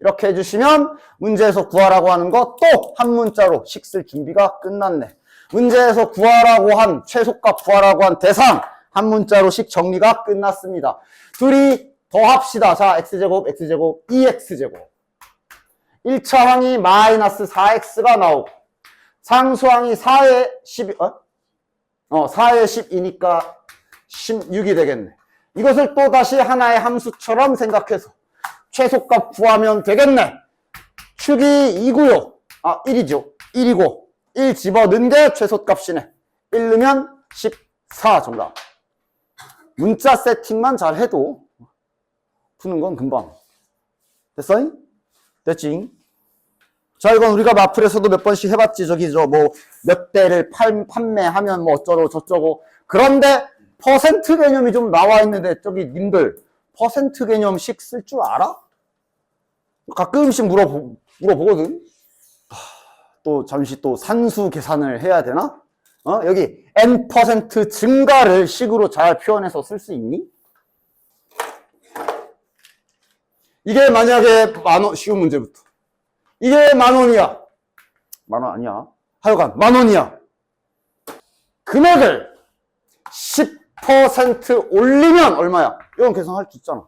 이렇게 해주시면 문제에서 구하라고 하는 거 또 한 문자로 식 쓸 준비가 끝났네. 문제에서 구하라고 한 최소값 구하라고 한 대상 한 문자로 식 정리가 끝났습니다. 둘이 더합시다. 자, x제곱, x제곱, 2x제곱. 1차 항이 마이너스 4x가 나오고 상수항이 4에 12, 4에 12니까 16이 되겠네. 이것을 또 다시 하나의 함수처럼 생각해서 최소값 구하면 되겠네. 축이 2고요. 1이죠. 1이고 1 집어넣은 게 최소값이네. 1 넣으면 14 정답. 문자 세팅만 잘 해도 푸는 건 금방. 됐어? 됐지? 자, 이건 우리가 마플에서도 몇 번씩 해봤지. 저기 뭐 몇 대를 판매하면 뭐 어쩌고 저쩌고. 그런데 퍼센트 개념이 좀 나와 있는데 저기 님들 퍼센트 개념식 쓸 줄 알아? 가끔씩 물어보거든. 또 잠시 또 산수 계산을 해야 되나? 여기 n% 증가를 식으로 잘 표현해서 쓸 수 있니? 이게 만약에 만원, 쉬운 문제부터. 이게 만원이야. 만원 아니야. 하여간 만원이야. 금액을 10% 올리면 얼마야? 이건 계산할 수 있잖아.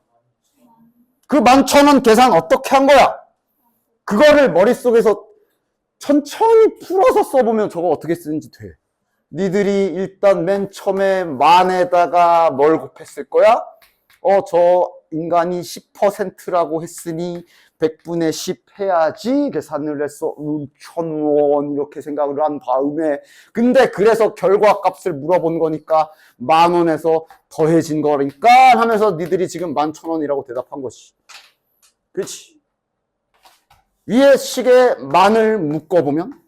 그 11,000원 계산 어떻게 한 거야? 그거를 머릿속에서 천천히 풀어서 써보면 저거 어떻게 쓰는지 돼. 니들이 일단 맨 처음에 만에다가 뭘 곱했을 거야? 저 인간이 10%라고 했으니 100분의 10 해야지 계산을 했어. 1,000원 이렇게 생각을 한 다음에 근데 그래서 결과값을 물어본 거니까 10,000원에서 더해진 거니까 하면서 니들이 지금 11,000원이라고 대답한 것이. 그렇지? 위에 식에 만을 묶어보면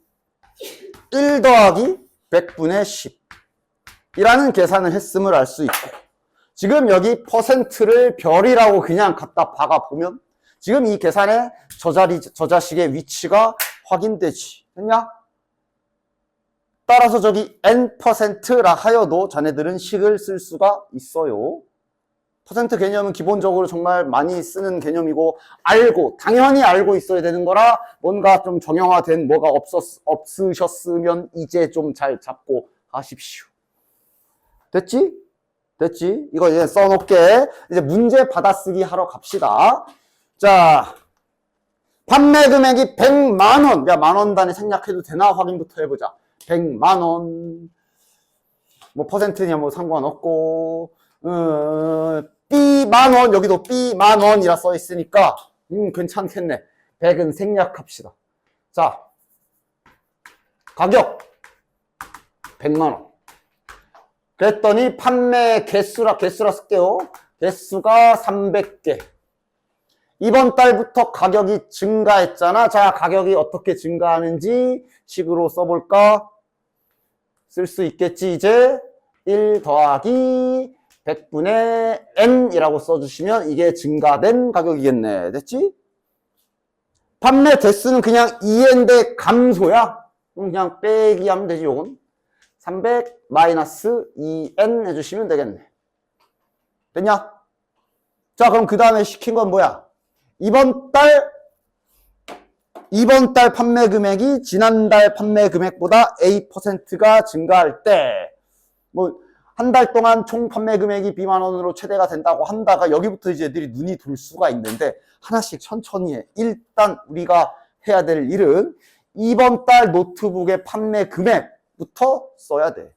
1 더하기 100분의 10 이라는 계산을 했음을 알 수 있고 지금 여기 퍼센트를 별이라고 그냥 갖다 박아보면 지금 이 계산의 저자식의 위치가 확인되지. 됐냐? 따라서 저기 n%라 하여도 자네들은 식을 쓸 수가 있어요. 퍼센트 개념은 기본적으로 정말 많이 쓰는 개념이고 당연히 알고 있어야 되는 거라 뭔가 좀 정형화된 뭐가 없으셨으면 이제 좀 잘 잡고 가십시오. 됐지? 됐지? 이거 이제 써놓게 이제 문제 받아쓰기 하러 갑시다. 자, 판매 금액이 100만원. 야, 만원 단위 생략해도 되나? 확인부터 해보자. 100만원. 뭐 퍼센트냐 뭐 상관없고 B만원, 여기도 B만원이라 써있으니까 괜찮겠네. 100은 생략합시다. 자, 가격 100만원. 그랬더니 판매 개수라 쓸게요. 개수가 300개. 이번 달부터 가격이 증가했잖아. 자, 가격이 어떻게 증가하는지 식으로 써볼까? 쓸 수 있겠지. 이제 1 더하기 100분의 n이라고 써주시면 이게 증가된 가격이겠네. 됐지? 판매 대수는 그냥 2n대 감소야. 그냥 빼기 하면 되지. 요건 300 마이너스 2n 해주시면 되겠네. 됐냐? 자, 그럼 그 다음에 시킨 건 뭐야? 이번 달 판매 금액이 지난달 판매 금액보다 A%가 증가할 때, 뭐, 한 달 동안 총 판매 금액이 B만원으로 최대가 된다고 한다가 여기부터 이제 애들이 눈이 돌 수가 있는데, 하나씩 천천히 해. 일단 우리가 해야 될 일은 이번 달 노트북의 판매 금액부터 써야 돼.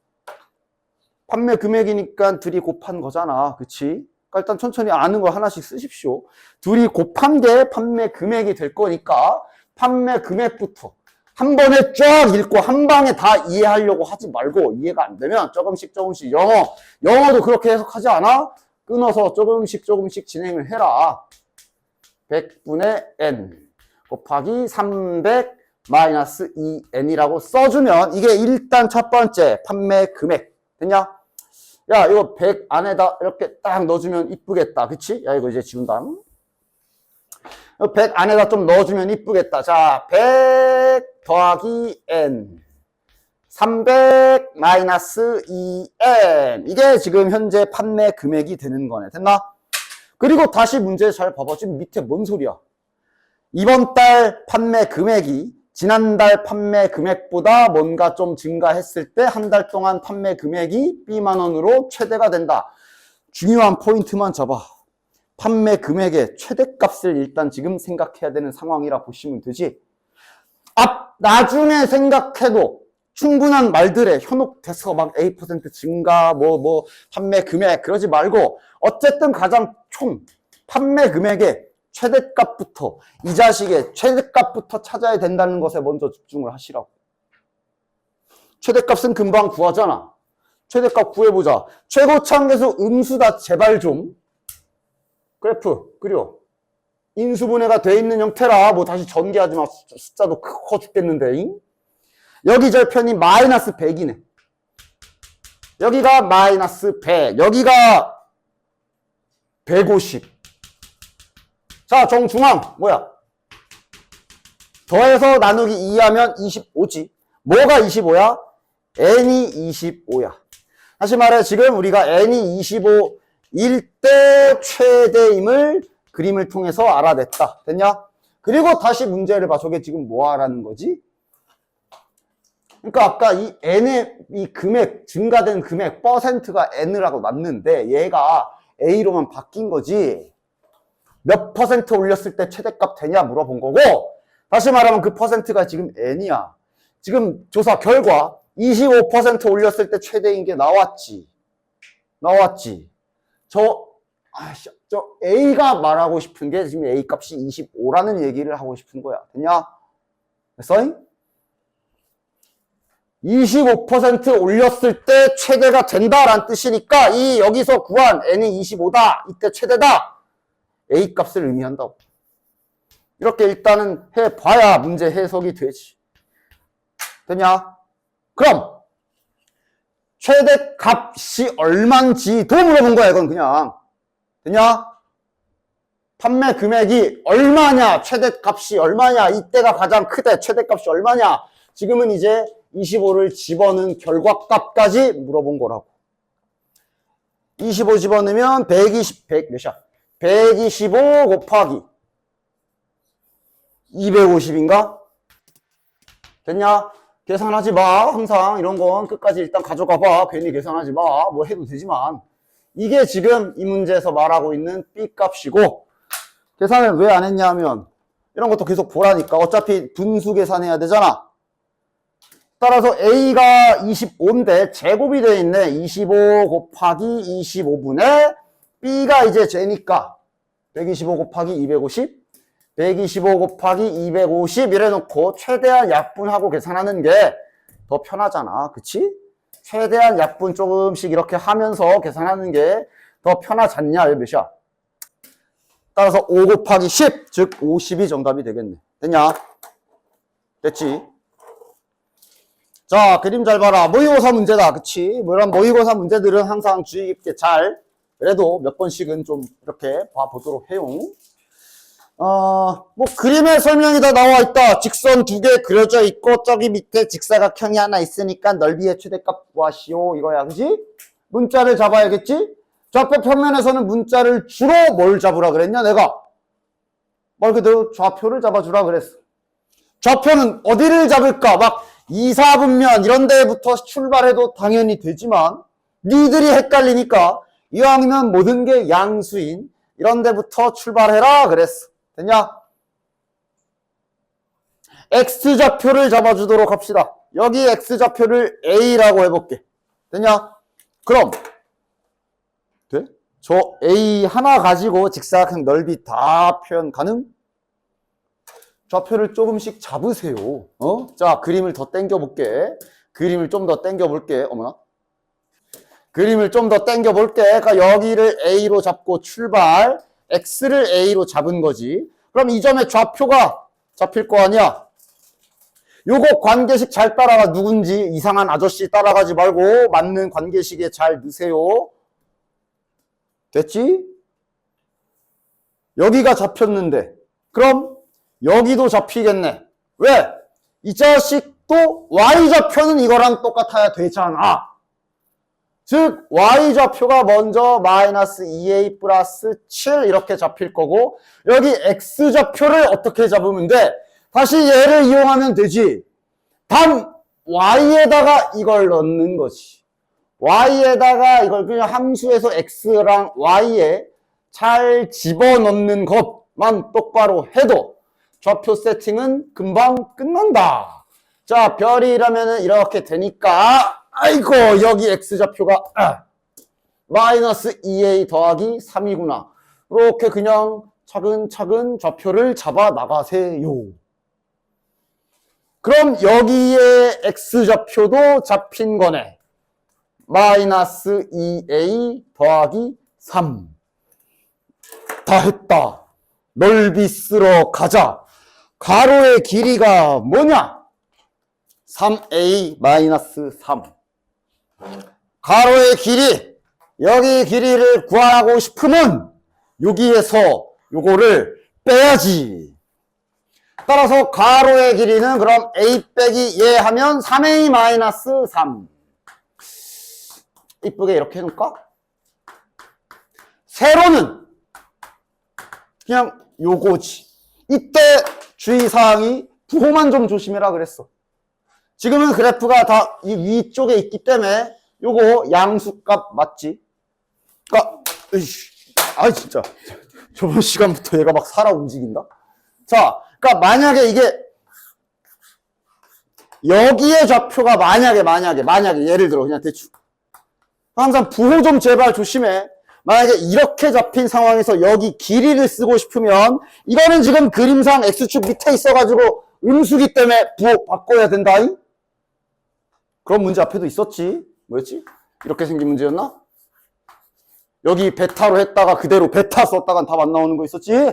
판매 금액이니까 둘이 곱한 거잖아. 그치? 그러니까 일단 천천히 아는 거 하나씩 쓰십시오. 둘이 곱한 게 판매 금액이 될 거니까 판매 금액부터 한 번에 쫙 읽고 한 방에 다 이해하려고 하지 말고 이해가 안 되면 조금씩 영어도 그렇게 해석하지 않아? 끊어서 조금씩 진행을 해라. 100분의 n 곱하기 300 마이너스 2n이라고 써주면 이게 일단 첫 번째 판매 금액. 됐냐? 야, 이거 100 안에다 이렇게 딱 넣어주면 이쁘겠다. 그치? 야, 이거 이제 지운다. 100 안에다 좀 넣어주면 이쁘겠다. 자, 100 더하기 n 300 마이너스 2n 이게 지금 현재 판매 금액이 되는 거네. 됐나? 그리고 다시 문제 잘 봐봐. 지금 밑에 뭔 소리야? 이번 달 판매 금액이 지난달 판매 금액보다 뭔가 좀 증가했을 때 한 달 동안 판매 금액이 B만원으로 최대가 된다. 중요한 포인트만 잡아. 판매 금액의 최대값을 일단 지금 생각해야 되는 상황이라 보시면 되지. 나중에 생각해도 충분한 말들에 현혹돼서 막 A% 증가, 판매 금액 그러지 말고 어쨌든 가장 총 판매 금액의 최대값부터, 이 자식의 최대값부터 찾아야 된다는 것에 먼저 집중을 하시라고. 최대값은 금방 구하잖아. 최대값 구해보자. 최고차항계수 음수다. 제발 좀. 그래프 그려. 인수분해가 돼 있는 형태라 뭐 다시 전개하지 마. 숫자도 커 죽겠는데. 여기 절편이 마이너스 100이네. 여기가 마이너스 100. 여기가 150. 자, 정중앙 뭐야? 더해서 나누기 2하면 25지. 뭐가 25야? n이 25야. 다시 말해 지금 우리가 n이 25일 때 최대임을 그림을 통해서 알아냈다. 됐냐? 그리고 다시 문제를 봐. 저게 지금 뭐 하라는 거지? 그러니까 아까 이 n의 이 금액, 증가된 금액, 퍼센트가 n이라고 났는데 얘가 a로만 바뀐 거지. 몇 퍼센트 올렸을 때 최대값 되냐 물어본 거고, 다시 말하면 그 퍼센트가 지금 n이야. 지금 조사 결과 25% 올렸을 때 최대인 게 나왔지. 저 A가 말하고 싶은 게 지금 A 값이 25라는 얘기를 하고 싶은 거야. 됐냐? 됐어? 25% 올렸을 때 최대가 된다라는 뜻이니까 이 여기서 구한 n이 25다. 이때 최대다. A 값을 의미한다고. 이렇게 일단은 해봐야 문제 해석이 되지. 됐냐? 그럼 최대값이 얼만지도 물어본 거야. 이건 그냥. 됐냐? 판매 금액이 얼마냐? 최대값이 얼마냐? 이때가 가장 크대. 최대값이 얼마냐? 지금은 이제 25를 집어넣은 결과값까지 물어본 거라고. 25 집어넣으면 100 몇이야? 125 곱하기 250인가? 됐냐? 계산하지 마. 항상 이런 건 끝까지 일단 가져가 봐. 괜히 계산하지 마. 뭐 해도 되지만. 이게 지금 이 문제에서 말하고 있는 B값이고, 계산을 왜 안 했냐 하면 이런 것도 계속 보라니까. 어차피 분수 계산해야 되잖아. 따라서 A가 25인데 제곱이 되어 있네. 25 곱하기 25분의 B가 이제 J니까 125 곱하기 250, 125 곱하기 250 이래 놓고 최대한 약분하고 계산하는 게 더 편하잖아. 그치? 최대한 약분 조금씩 이렇게 하면서 계산하는 게 더 편하잖냐. 여기 몇이야? 따라서 5 곱하기 10, 즉 50이 정답이 되겠네. 됐냐? 됐지? 자, 그림 잘 봐라. 모의고사 문제다. 그치? 뭐 이런 모의고사 문제들은 항상 주의 깊게 잘, 그래도 몇 번씩은 좀 이렇게 봐보도록 해요. 뭐 그림의 설명이 다 나와 있다. 직선 2개 그려져 있고 저기 밑에 직사각형이 하나 있으니까 넓이의 최대값 구하시오. 이거야. 그치? 문자를 잡아야겠지? 좌표 평면에서는 문자를 주로 뭘 잡으라 그랬냐? 내가 말 그대로 좌표를 잡아주라 그랬어. 좌표는 어디를 잡을까? 막 2, 4분면 이런 데부터 출발해도 당연히 되지만 니들이 헷갈리니까 이왕이면 모든 게 양수인 이런 데부터 출발해라 그랬어. 됐냐? X좌표를 잡아주도록 합시다. 여기 X좌표를 A라고 해볼게. 됐냐? 그럼 돼? 저 A 하나 가지고 직사각형 넓이 다 표현 가능? 좌표를 조금씩 잡으세요. 자, 그림을 더 당겨볼게. 그림을 좀 더 당겨볼게. 어머나. 그림을 좀 더 당겨볼게. 그러니까 여기를 A로 잡고 출발. X를 A로 잡은 거지. 그럼 이 점의 좌표가 잡힐 거 아니야? 요거 관계식 잘 따라가. 누군지 이상한 아저씨 따라가지 말고 맞는 관계식에 잘 넣으세요. 됐지? 여기가 잡혔는데 그럼 여기도 잡히겠네. 왜? 이 자식도 Y좌표는 이거랑 똑같아야 되잖아. 즉 Y좌표가 먼저 마이너스 2A 플러스 7 이렇게 잡힐 거고 여기 X좌표를 어떻게 잡으면 돼? 다시 얘를 이용하면 되지. 단 Y에다가 이걸 넣는 거지. Y에다가 이걸 그냥 함수에서 X랑 Y에 잘 집어넣는 것만 똑바로 해도 좌표 세팅은 금방 끝난다. 자, 별이라면은 이렇게 되니까 아이고 여기 X좌표가 마이너스 2A 더하기 3이구나. 이렇게 그냥 차근차근 좌표를 잡아 나가세요. 그럼 여기에 x좌표도 잡힌 거네. 마이너스 2a 더하기 3. 다 했다. 넓이 쓰러 가자. 가로의 길이가 뭐냐? 3a 마이너스 3. 가로의 길이, 여기 길이를 구하고 싶으면 여기에서 요거를 빼야지. 따라서 가로의 길이는 그럼 a 빼기 얘 하면 3a 마이너스 3. 이쁘게 이렇게 해놓을까? 세로는 그냥 요거지. 이때 주의사항이 부호만 좀 조심해라 그랬어. 지금은 그래프가 다 이 위쪽에 있기 때문에 요거 양수값 맞지? 그러니까 아 진짜 저번 시간부터 얘가 막 살아 움직인다. 자, 그러니까 만약에 이게 여기에 좌표가 만약에 예를 들어 그냥 대충 항상 부호 좀 제발 조심해. 만약에 이렇게 잡힌 상황에서 여기 길이를 쓰고 싶으면 이거는 지금 그림상 x축 밑에 있어가지고 음수기 때문에 부호 바꿔야 된다. 그런 문제 앞에도 있었지. 뭐였지? 이렇게 생긴 문제였나? 여기 베타로 했다가 그대로 베타 썼다간 답 안 나오는 거 있었지?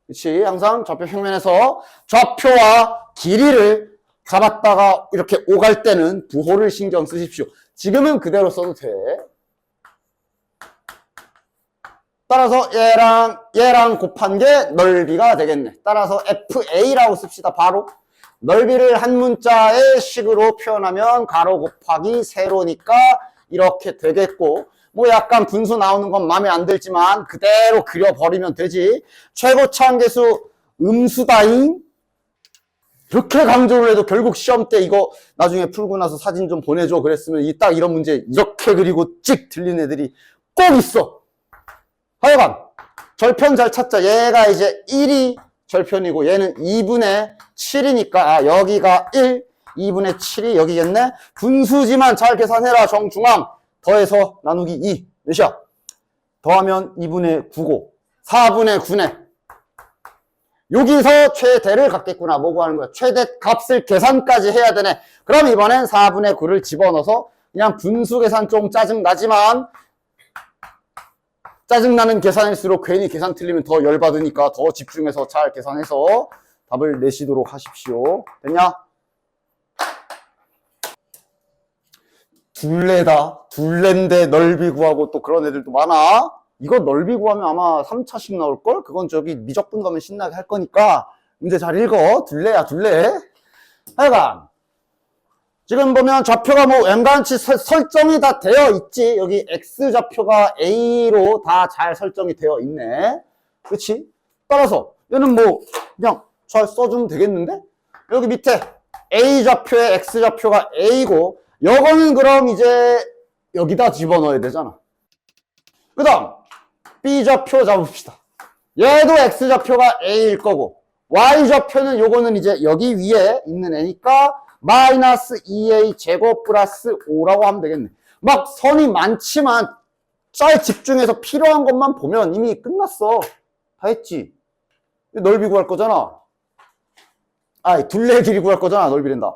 그치? 항상 좌표 평면에서 좌표와 길이를 잡았다가 이렇게 오갈 때는 부호를 신경 쓰십시오. 지금은 그대로 써도 돼. 따라서 얘랑 곱한 게 넓이가 되겠네. 따라서 FA라고 씁시다. 바로 넓이를 한 문자의 식으로 표현하면 가로 곱하기 세로니까 이렇게 되겠고, 뭐 약간 분수 나오는 건 마음에 안 들지만 그대로 그려버리면 되지. 최고차 한계수 음수다잉. 이렇게 강조를 해도 결국 시험 때 이거 나중에 풀고 나서 사진 좀 보내줘 그랬으면 딱 이런 문제 이렇게 그리고 찍 들린 애들이 꼭 있어. 하여간 절편 잘 찾자. 얘가 이제 1이 절편이고 얘는 2분의 7이니까 여기가 1, 2분의 7이 여기겠네. 분수지만 잘 계산해라. 정중앙 더해서 나누기 2 몇이야? 더하면 2분의 9고 4분의 9네. 여기서 최대를 갖겠구나. 뭐 구하는 거야? 최대 값을 계산까지 해야 되네. 그럼 이번엔 4분의 9를 집어넣어서 그냥 분수 계산 좀 짜증나지만 짜증나는 계산일수록 괜히 계산 틀리면 더 열받으니까 더 집중해서 잘 계산해서 답을 내시도록 하십시오. 됐냐? 둘레인데 넓이 구하고 또 그런 애들도 많아. 이거 넓이 구하면 아마 3차씩 나올걸? 그건 저기 미적분 가면 신나게 할 거니까 문제 잘 읽어. 둘레야 둘레. 하여간 지금 보면 좌표가 뭐 웬간치 설정이 다 되어 있지. 여기 x좌표가 a로 다 잘 설정이 되어 있네. 그치? 따라서 얘는 뭐 그냥 잘 써주면 되겠는데? 여기 밑에 a좌표에 x좌표가 a고 요거는 그럼 이제 여기다 집어넣어야 되잖아. 그 다음 b좌표 잡읍시다. 얘도 x좌표가 a일 거고 y좌표는 요거는 이제 여기 위에 있는 애니까 마이너스 2a 제곱 플러스 5라고 하면 되겠네. 막 선이 많지만 잘 집중해서 필요한 것만 보면 이미 끝났어. 다 했지. 넓이 구할 거잖아. 둘레 길이 구할 거잖아. 넓이랜다.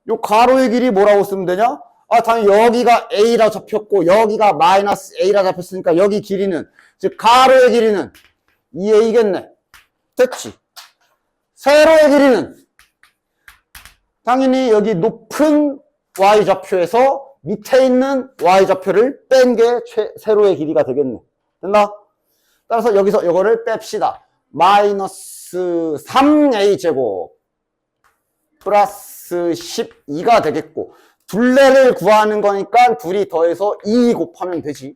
요 가로의 길이 뭐라고 쓰면 되냐? 당연히 여기가 a라 잡혔고 여기가 마이너스 a라 잡혔으니까 여기 길이는 즉 가로의 길이는 2a겠네. 됐지. 세로의 길이는 당연히 여기 높은 y좌표에서 밑에 있는 y좌표를 뺀 게 세로의 길이가 되겠네. 됐나? 따라서 여기서 이거를 뺍시다. 마이너스 3a 제곱 플러스 12가 되겠고 둘레를 구하는 거니까 둘이 더해서 2 곱하면 되지.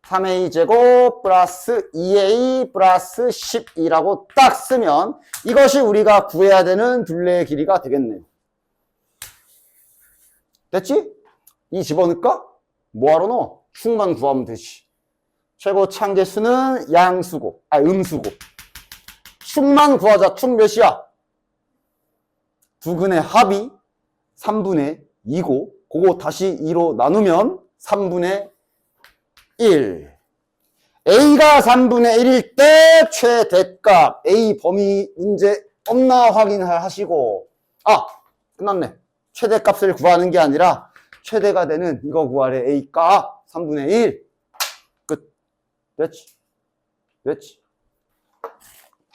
3a 제곱 플러스 2a 플러스 12라고 딱 쓰면 이것이 우리가 구해야 되는 둘레의 길이가 되겠네요. 됐지? 이 집어넣을까? 뭐하러 넣어? 축만 구하면 되지. 최고 차항계수는 양수고, 음수고. 축만 구하자. 축 몇이야? 두 근의 합이 3분의 2고 그거 다시 2로 나누면 3분의 1. A가 A가 3분의 1일 때 최대값 A 범위 문제 없나 확인하시고, 아, 끝났네. 최대값을 구하는 게 아니라 최대가 되는 이거 구하래. A값 3분의 1. 끝. 됐지?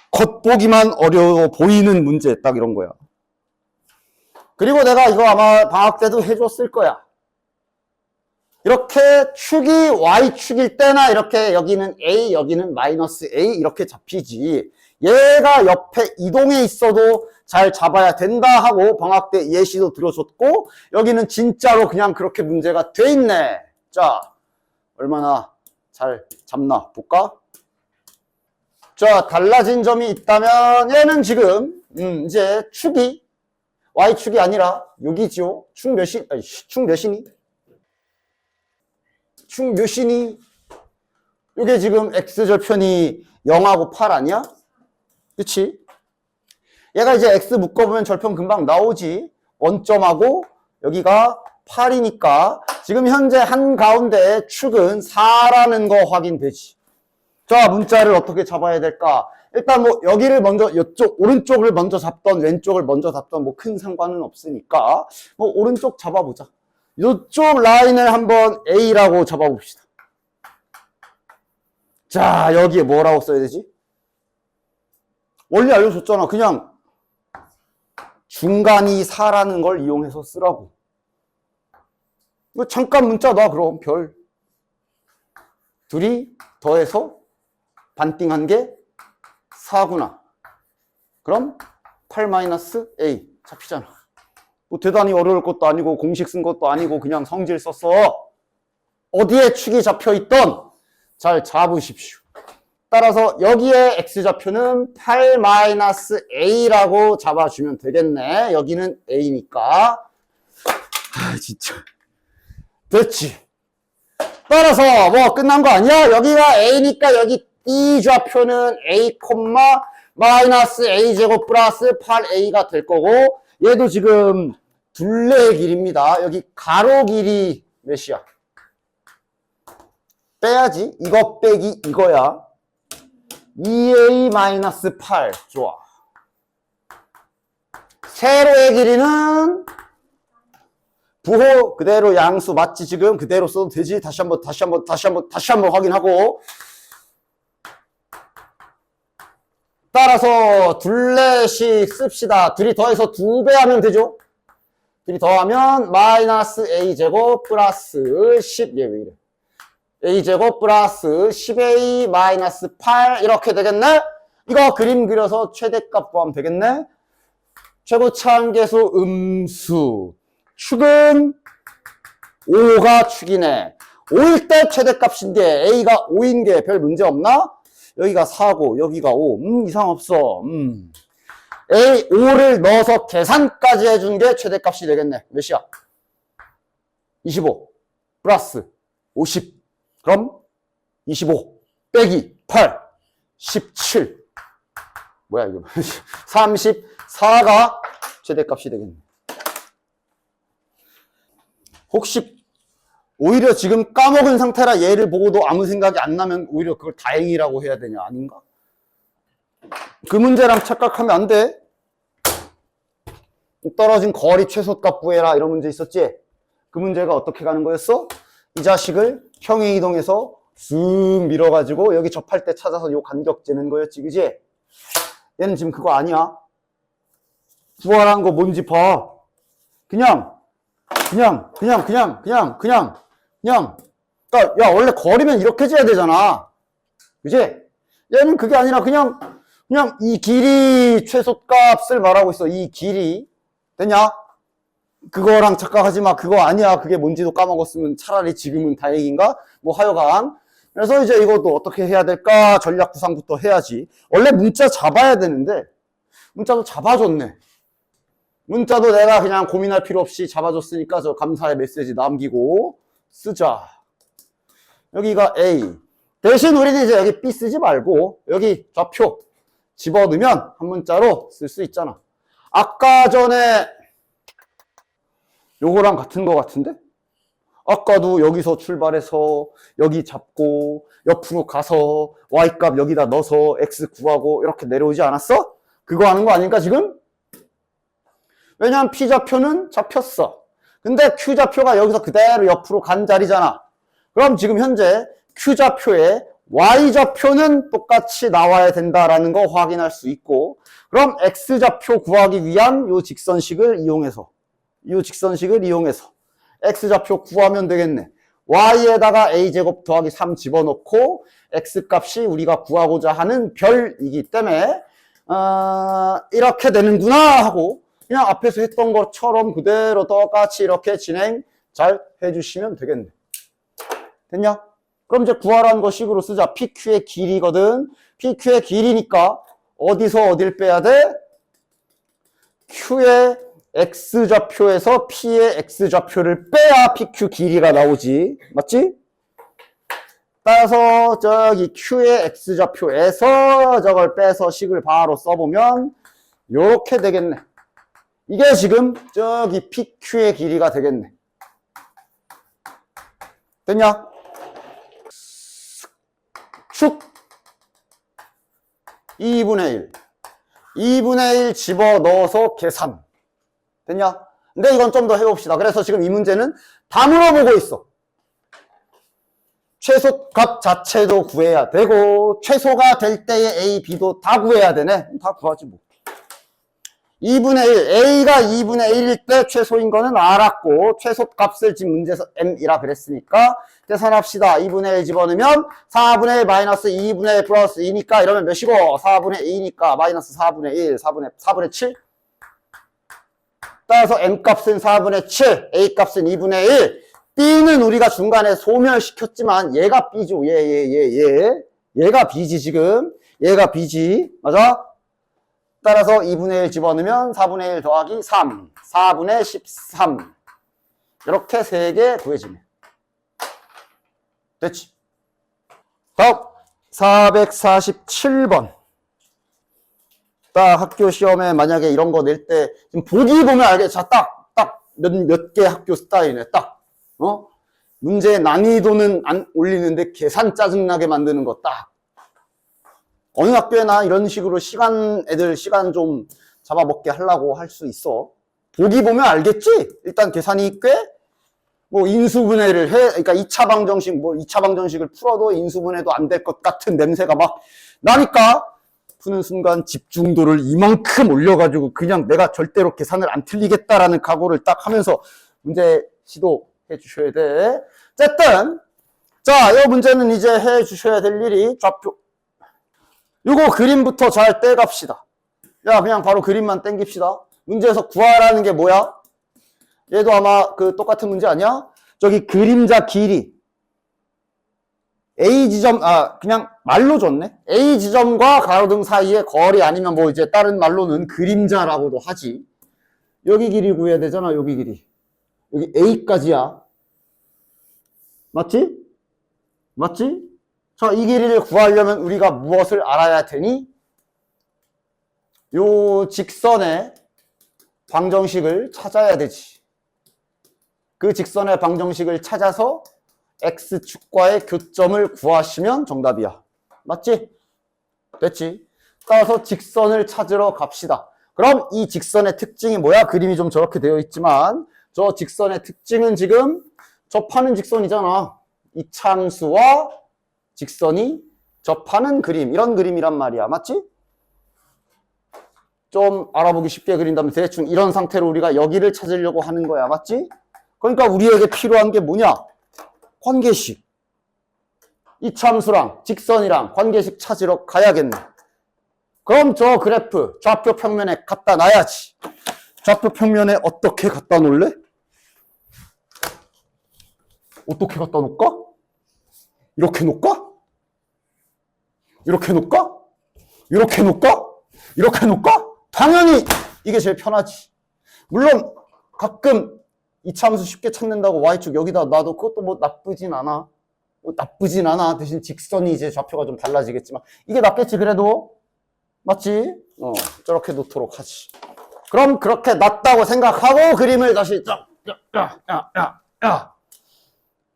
겉보기만 어려워 보이는 문제 딱 이런 거야. 그리고 내가 이거 아마 방학 때도 해줬을 거야. 이렇게 축이 Y축일 때나 이렇게 여기는 A, 여기는 마이너스 A 이렇게 잡히지. 얘가 옆에 이동해 있어도 잘 잡아야 된다 하고 방학 때 예시도 들어줬고, 여기는 진짜로 그냥 그렇게 문제가 돼 있네. 자, 얼마나 잘 잡나 볼까? 자, 달라진 점이 있다면 얘는 지금 이제 축이 Y축이 아니라 여기죠. 축 몇이니? 축 몇이니? 이게 지금 X절편이 0하고 8 아니야? 그치? 얘가 이제 X 묶어보면 절편 금방 나오지. 원점하고 여기가 8이니까 지금 현재 한가운데 축은 4라는 거 확인되지. 자, 문자를 어떻게 잡아야 될까? 일단 뭐 여기를 먼저 이쪽 오른쪽을 먼저 잡던 왼쪽을 먼저 잡던 뭐 큰 상관은 없으니까 뭐 오른쪽 잡아보자. 이쪽 라인을 한번 A라고 잡아봅시다. 자, 여기에 뭐라고 써야 되지? 원리 알려줬잖아. 그냥 중간이 4라는 걸 이용해서 쓰라고. 이거 잠깐 문자 놔. 그럼 별 둘이 더해서 반띵한 게 4구나. 그럼 8-A 잡히잖아. 뭐 대단히 어려울 것도 아니고 공식 쓴 것도 아니고 그냥 성질 썼어. 어디에 축이 잡혀있던 잘 잡으십시오. 따라서 여기에 X좌표는 8-A라고 잡아주면 되겠네. 여기는 A니까. 진짜. 됐지. 따라서 뭐 끝난 거 아니야? 여기가 A니까 여기 이 좌표는 A, 마이너스 A제곱 플러스 8A가 될 거고, 얘도 지금 둘레의 길이입니다. 여기 가로 길이 몇이야? 빼야지. 이거 빼기 이거야. 2A 마이너스 8. 좋아. 세로의 길이는 부호 그대로 양수 맞지? 지금 그대로 써도 되지? 다시 한번 확인하고. 따라서 둘레씩 씁시다. 둘이 더해서 2배 하면 되죠? 둘이 더하면 마이너스 A제곱 플러스 10. 얘 왜 이래? A제곱 플러스 10A 마이너스 8 이렇게 되겠네? 이거 그림 그려서 최대값 구하면 되겠네? 최고차함계수 음수. 축은 5가 축이네. 5일 때 최대값인데 A가 5인 게 별 문제 없나? 여기가 4고 여기가 5. 이상 없어. A 5를 넣어서 계산까지 해준 게 최대값이 되겠네. 몇이야? 25 플러스 50. 그럼 25 빼기 8 17. 뭐야 이거? 34가 최대값이 되겠네. 혹시 오히려 지금 까먹은 상태라 얘를 보고도 아무 생각이 안 나면 오히려 그걸 다행이라고 해야 되냐? 아닌가? 그 문제랑 착각하면 안 돼. 떨어진 거리 최소값 구해라 이런 문제 있었지? 그 문제가 어떻게 가는 거였어? 이 자식을 평행 이동해서 쓱 밀어가지고 여기 접할 때 찾아서 요 간격 재는 거였지, 그지? 얘는 지금 그거 아니야. 구하라는 거 뭔지 봐. 그냥. 그러니까 야 원래 거리면 이렇게 재야 되잖아. 그지? 얘는 그게 아니라 그냥 이 길이 최소값을 말하고 있어. 이 길이. 됐냐? 그거랑 착각하지 마. 그거 아니야. 그게 뭔지도 까먹었으면 차라리 지금은 다행인가? 뭐 하여간. 그래서 이제 이것도 어떻게 해야 될까? 전략 구상부터 해야지. 원래 문자 잡아야 되는데 문자도 잡아줬네. 문자도 내가 그냥 고민할 필요 없이 잡아줬으니까 저 감사의 메시지 남기고 쓰자. 여기가 A. 대신 우리는 이제 여기 B 쓰지 말고 여기 좌표 집어넣으면 한 문자로 쓸 수 있잖아. 아까 전에 요거랑 같은 거 같은데? 아까도 여기서 출발해서 여기 잡고 옆으로 가서 y값 여기다 넣어서 x 구하고 이렇게 내려오지 않았어? 그거 하는 거 아닙니까 지금? 왜냐면 p좌표는 잡혔어. 근데 q좌표가 여기서 그대로 옆으로 간 자리잖아. 그럼 지금 현재 q좌표에 y좌표는 똑같이 나와야 된다라는 거 확인할 수 있고, 그럼 x좌표 구하기 위한 요 직선식을 이용해서 x좌표 구하면 되겠네. y에다가 a제곱 더하기 3 집어넣고 x값이 우리가 구하고자 하는 별이기 때문에 이렇게 되는구나 하고 그냥 앞에서 했던 것처럼 그대로 똑같이 이렇게 진행 잘 해주시면 되겠네. 됐냐? 그럼 이제 구하라는 거 식으로 쓰자. PQ의 길이거든. PQ의 길이니까 어디서 어딜 빼야 돼? Q의 X좌표에서 P의 X좌표를 빼야 PQ 길이가 나오지. 맞지? 따라서 저기 Q의 X좌표에서 저걸 빼서 식을 바로 써보면 요렇게 되겠네. 이게 지금 저기 PQ의 길이가 되겠네. 됐냐? 축 2분의 1 집어넣어서 계산. 됐냐? 근데 이건 좀 더 해봅시다. 그래서 지금 이 문제는 다 물어보고 있어. 최소값 자체도 구해야 되고 최소가 될 때의 A, B도 다 구해야 되네. 다 구하지 뭐. 2분의 1, A가 2분의 1일 때 최소인 거는 알았고 최소값을 지금 문제에서 M이라 그랬으니까 계산합시다. 2분의 1 집어넣으면 4분의 1 마이너스 2분의 1 플러스 2니까 이러면 몇이고 4분의 2니까 마이너스 4분의 1, 4분의 7. 따라서 M값은 4분의 7, A값은 2분의 1. B는 우리가 중간에 소멸시켰지만 얘가 B죠. 얘가 B지 지금. 얘가 B지. 맞아? 따라서 2분의 1 집어넣으면 4분의 1 더하기 3, 4분의 13. 이렇게 3개 구해지네. 됐지? 다음 447번. 딱 학교 시험에 만약에 이런 거 낼 때 지금 보기 보면 알겠지? 자, 딱 몇 개 학교 스타일이네. 딱. 문제의 난이도는 안 올리는데 계산 짜증나게 만드는 거 딱. 어느 학교에나 이런 식으로 애들 시간 좀 잡아먹게 하려고 할 수 있어. 보기 보면 알겠지? 일단 계산이 꽤, 인수분해를 해, 그러니까 2차 방정식을 풀어도 인수분해도 안 될 것 같은 냄새가 막 나니까 푸는 순간 집중도를 이만큼 올려가지고 그냥 내가 절대로 계산을 안 틀리겠다라는 각오를 딱 하면서 문제 시도해 주셔야 돼. 어쨌든, 자, 이 문제는 이제 해 주셔야 될 일이 좌표. 요거 그림부터 잘 떼갑시다. 야, 그냥 바로 그림만 땡깁시다. 문제에서 구하라는 게 뭐야? 얘도 아마 그 똑같은 문제 아니야? 저기 그림자 길이. A 지점, 그냥 말로 줬네? A 지점과 가로등 사이의 거리 아니면 뭐 이제 다른 말로는 그림자라고도 하지. 여기 길이 구해야 되잖아, 여기 길이. 여기 A까지야. 맞지? 맞지? 자, 이 길이를 구하려면 우리가 무엇을 알아야 되니? 요 직선의 방정식을 찾아야 되지. 그 직선의 방정식을 찾아서 X축과의 교점을 구하시면 정답이야. 맞지? 됐지? 따라서 직선을 찾으러 갑시다. 그럼 이 직선의 특징이 뭐야? 그림이 좀 저렇게 되어 있지만 저 직선의 특징은 지금 접하는 직선이잖아. 이차함수와 직선이 접하는 그림, 이런 그림이란 말이야. 맞지? 좀 알아보기 쉽게 그린다면 대충 이런 상태로 우리가 여기를 찾으려고 하는 거야. 맞지? 그러니까 우리에게 필요한 게 뭐냐? 관계식. 이차함수랑 직선이랑 관계식 찾으러 가야겠네. 그럼 저 그래프 좌표 평면에 갖다 놔야지. 좌표 평면에 어떻게 갖다 놓을래? 어떻게 갖다 놓을까? 이렇게 놓을까? 이렇게 놓을까? 이렇게 놓을까? 이렇게 놓을까? 당연히 이게 제일 편하지. 물론 가끔 이차함수 쉽게 찾는다고 y축 여기다 놔도 그것도 뭐 나쁘진 않아. 대신 직선이 이제 좌표가 좀 달라지겠지만 이게 낫겠지 그래도. 맞지? 저렇게 놓도록 하지. 그럼 그렇게 낫다고 생각하고 그림을 다시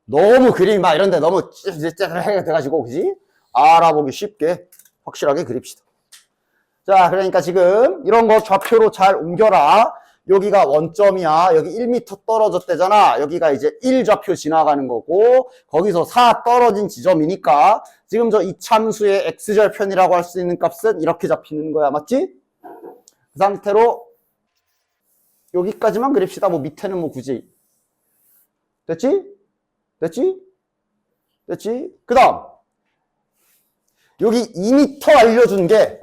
너무 그림이 막 이런데 너무 찌릿찌릿하게 돼가지고, 그지? 알아보기 쉽게 확실하게 그립시다. 자, 그러니까 지금 이런 거 좌표로 잘 옮겨라. 여기가 원점이야. 여기 1m 떨어졌대잖아. 여기가 이제 1좌표 지나가는 거고, 거기서 4 떨어진 지점이니까 지금 저 이참수의 x절편이라고 할 수 있는 값은 이렇게 잡히는 거야. 맞지? 그 상태로 여기까지만 그립시다. 뭐 밑에는 뭐 굳이. 됐지? 됐지? 됐지? 그 다음 여기 2m 알려준 게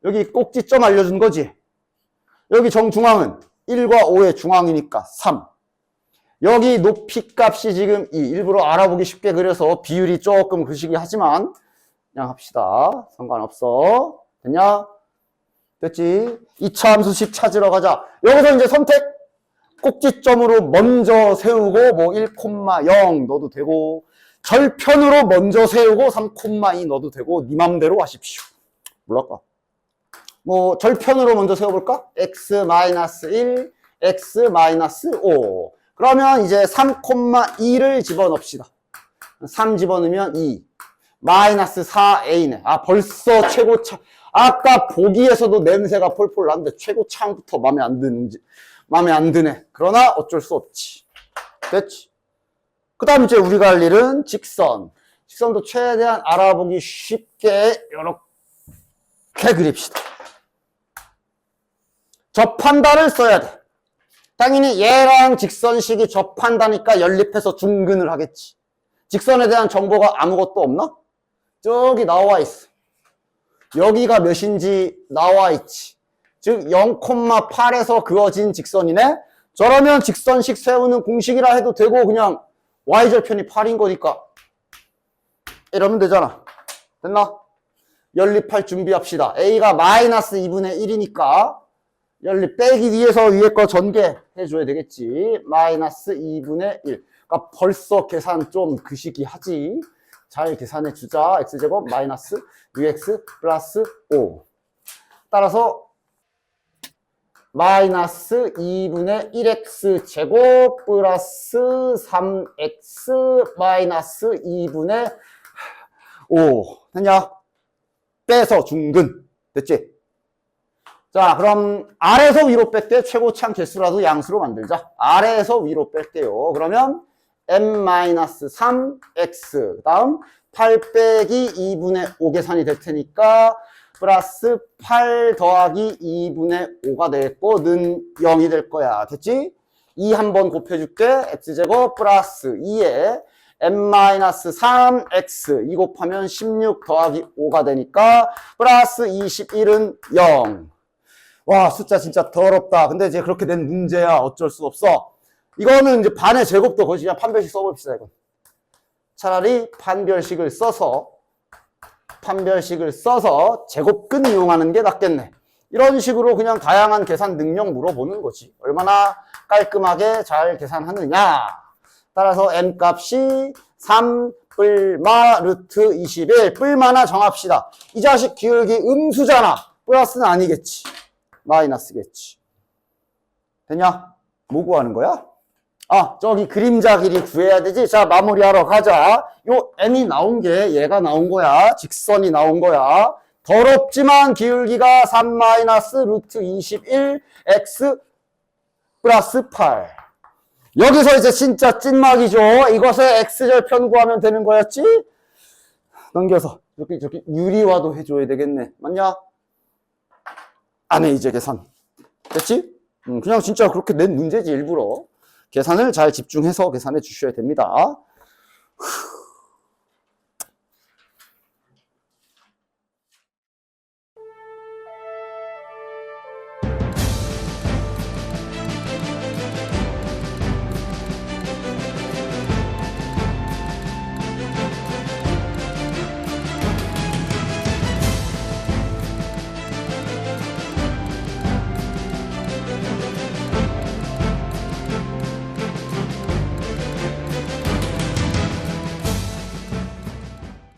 여기 꼭지점 알려준 거지. 여기 정중앙은 1과 5의 중앙이니까 3. 여기 높이 값이 지금 2. 일부러 알아보기 쉽게 그려서 비율이 조금 그시기 하지만 그냥 합시다. 상관없어. 됐냐? 됐지? 2차 함수식 찾으러 가자. 여기서 이제 선택 꼭지점으로 먼저 세우고 뭐 1,0 넣어도 되고, 절편으로 먼저 세우고 3,2 넣어도 되고, 네 맘대로 하십시오. 몰랄까? 뭐 절편으로 먼저 세워볼까? x-1, x-5. 그러면 이제 3,2를 집어넣읍시다. 3 집어넣으면 2. 마이너스 4a네. 아, 벌써 최고차. 아까 보기에서도 냄새가 폴폴 나는데 최고차부터 마음에 안 드네. 그러나 어쩔 수 없지. 됐지? 그 다음 이제 우리가 할 일은 직선. 직선도 최대한 알아보기 쉽게 이렇게 그립시다. 접한다를 써야 돼. 당연히 얘랑 직선식이 접한다니까 연립해서 중근을 하겠지. 직선에 대한 정보가 아무것도 없나? 저기 나와 있어. 여기가 몇인지 나와 있지. 즉 0,8에서 그어진 직선이네. 저러면 직선식 세우는 공식이라 해도 되고 그냥 y절편이 8인 거니까 이러면 되잖아. 됐나? 연립할 준비합시다. a가 마이너스 2분의 1이니까 연립 빼기 위해서 위에 거 전개해줘야 되겠지. 마이너스 2분의 1. 그러니까 벌써 계산 좀 그시기 하지. 잘 계산해주자. x제곱 마이너스 6x 플러스 5. 따라서 마이너스 2분의 1x 제곱 플러스 3x 마이너스 2분의 5. 됐냐? 빼서 중근. 됐지? 자, 그럼 아래에서 위로 뺄 때 최고참 개수라도 양수로 만들자. 아래에서 위로 뺄게요. 그러면 m-3x 그 다음 8 빼기 2분의 5 계산이 될 테니까 플러스 8 더하기 2분의 5가 되겠고 는 0이 될 거야. 됐지? 2 한번 곱해줄게. x제곱 플러스 2에 m-3x 2 곱하면 16 더하기 5가 되니까 플러스 21은 0. 와, 숫자 진짜 더럽다. 근데 이제 그렇게 된 문제야. 어쩔 수 없어. 이거는 이제 반의 제곱도 거의 그냥 판별식 써봅시다, 이건. 차라리 판별식을 써서 제곱근 이용하는 게 낫겠네. 이런 식으로 그냥 다양한 계산 능력 물어보는 거지. 얼마나 깔끔하게 잘 계산하느냐. 따라서 m 값이 3 뿔마 루트 21. 뿔마나 정합시다. 이 자식 기울기 음수잖아. 플러스는 아니겠지. 마이너스겠지. 됐냐? 뭐 구하는 거야? 아, 저기 그림자 길이 구해야 되지. 자, 마무리하러 가자. 요 m이 나온 게 얘가 나온 거야. 직선이 나온 거야. 더럽지만 기울기가 3 마이너스 루트 21 x 플러스 8. 여기서 이제 진짜 찐막이죠. 이것의 x절편 구하면 되는 거였지? 넘겨서 저기 유리화도 해줘야 되겠네. 맞냐? 안 해, 이제 계산. 됐지? 그냥 진짜 그렇게 낸 문제지, 일부러. 계산을 잘 집중해서 계산해 주셔야 됩니다.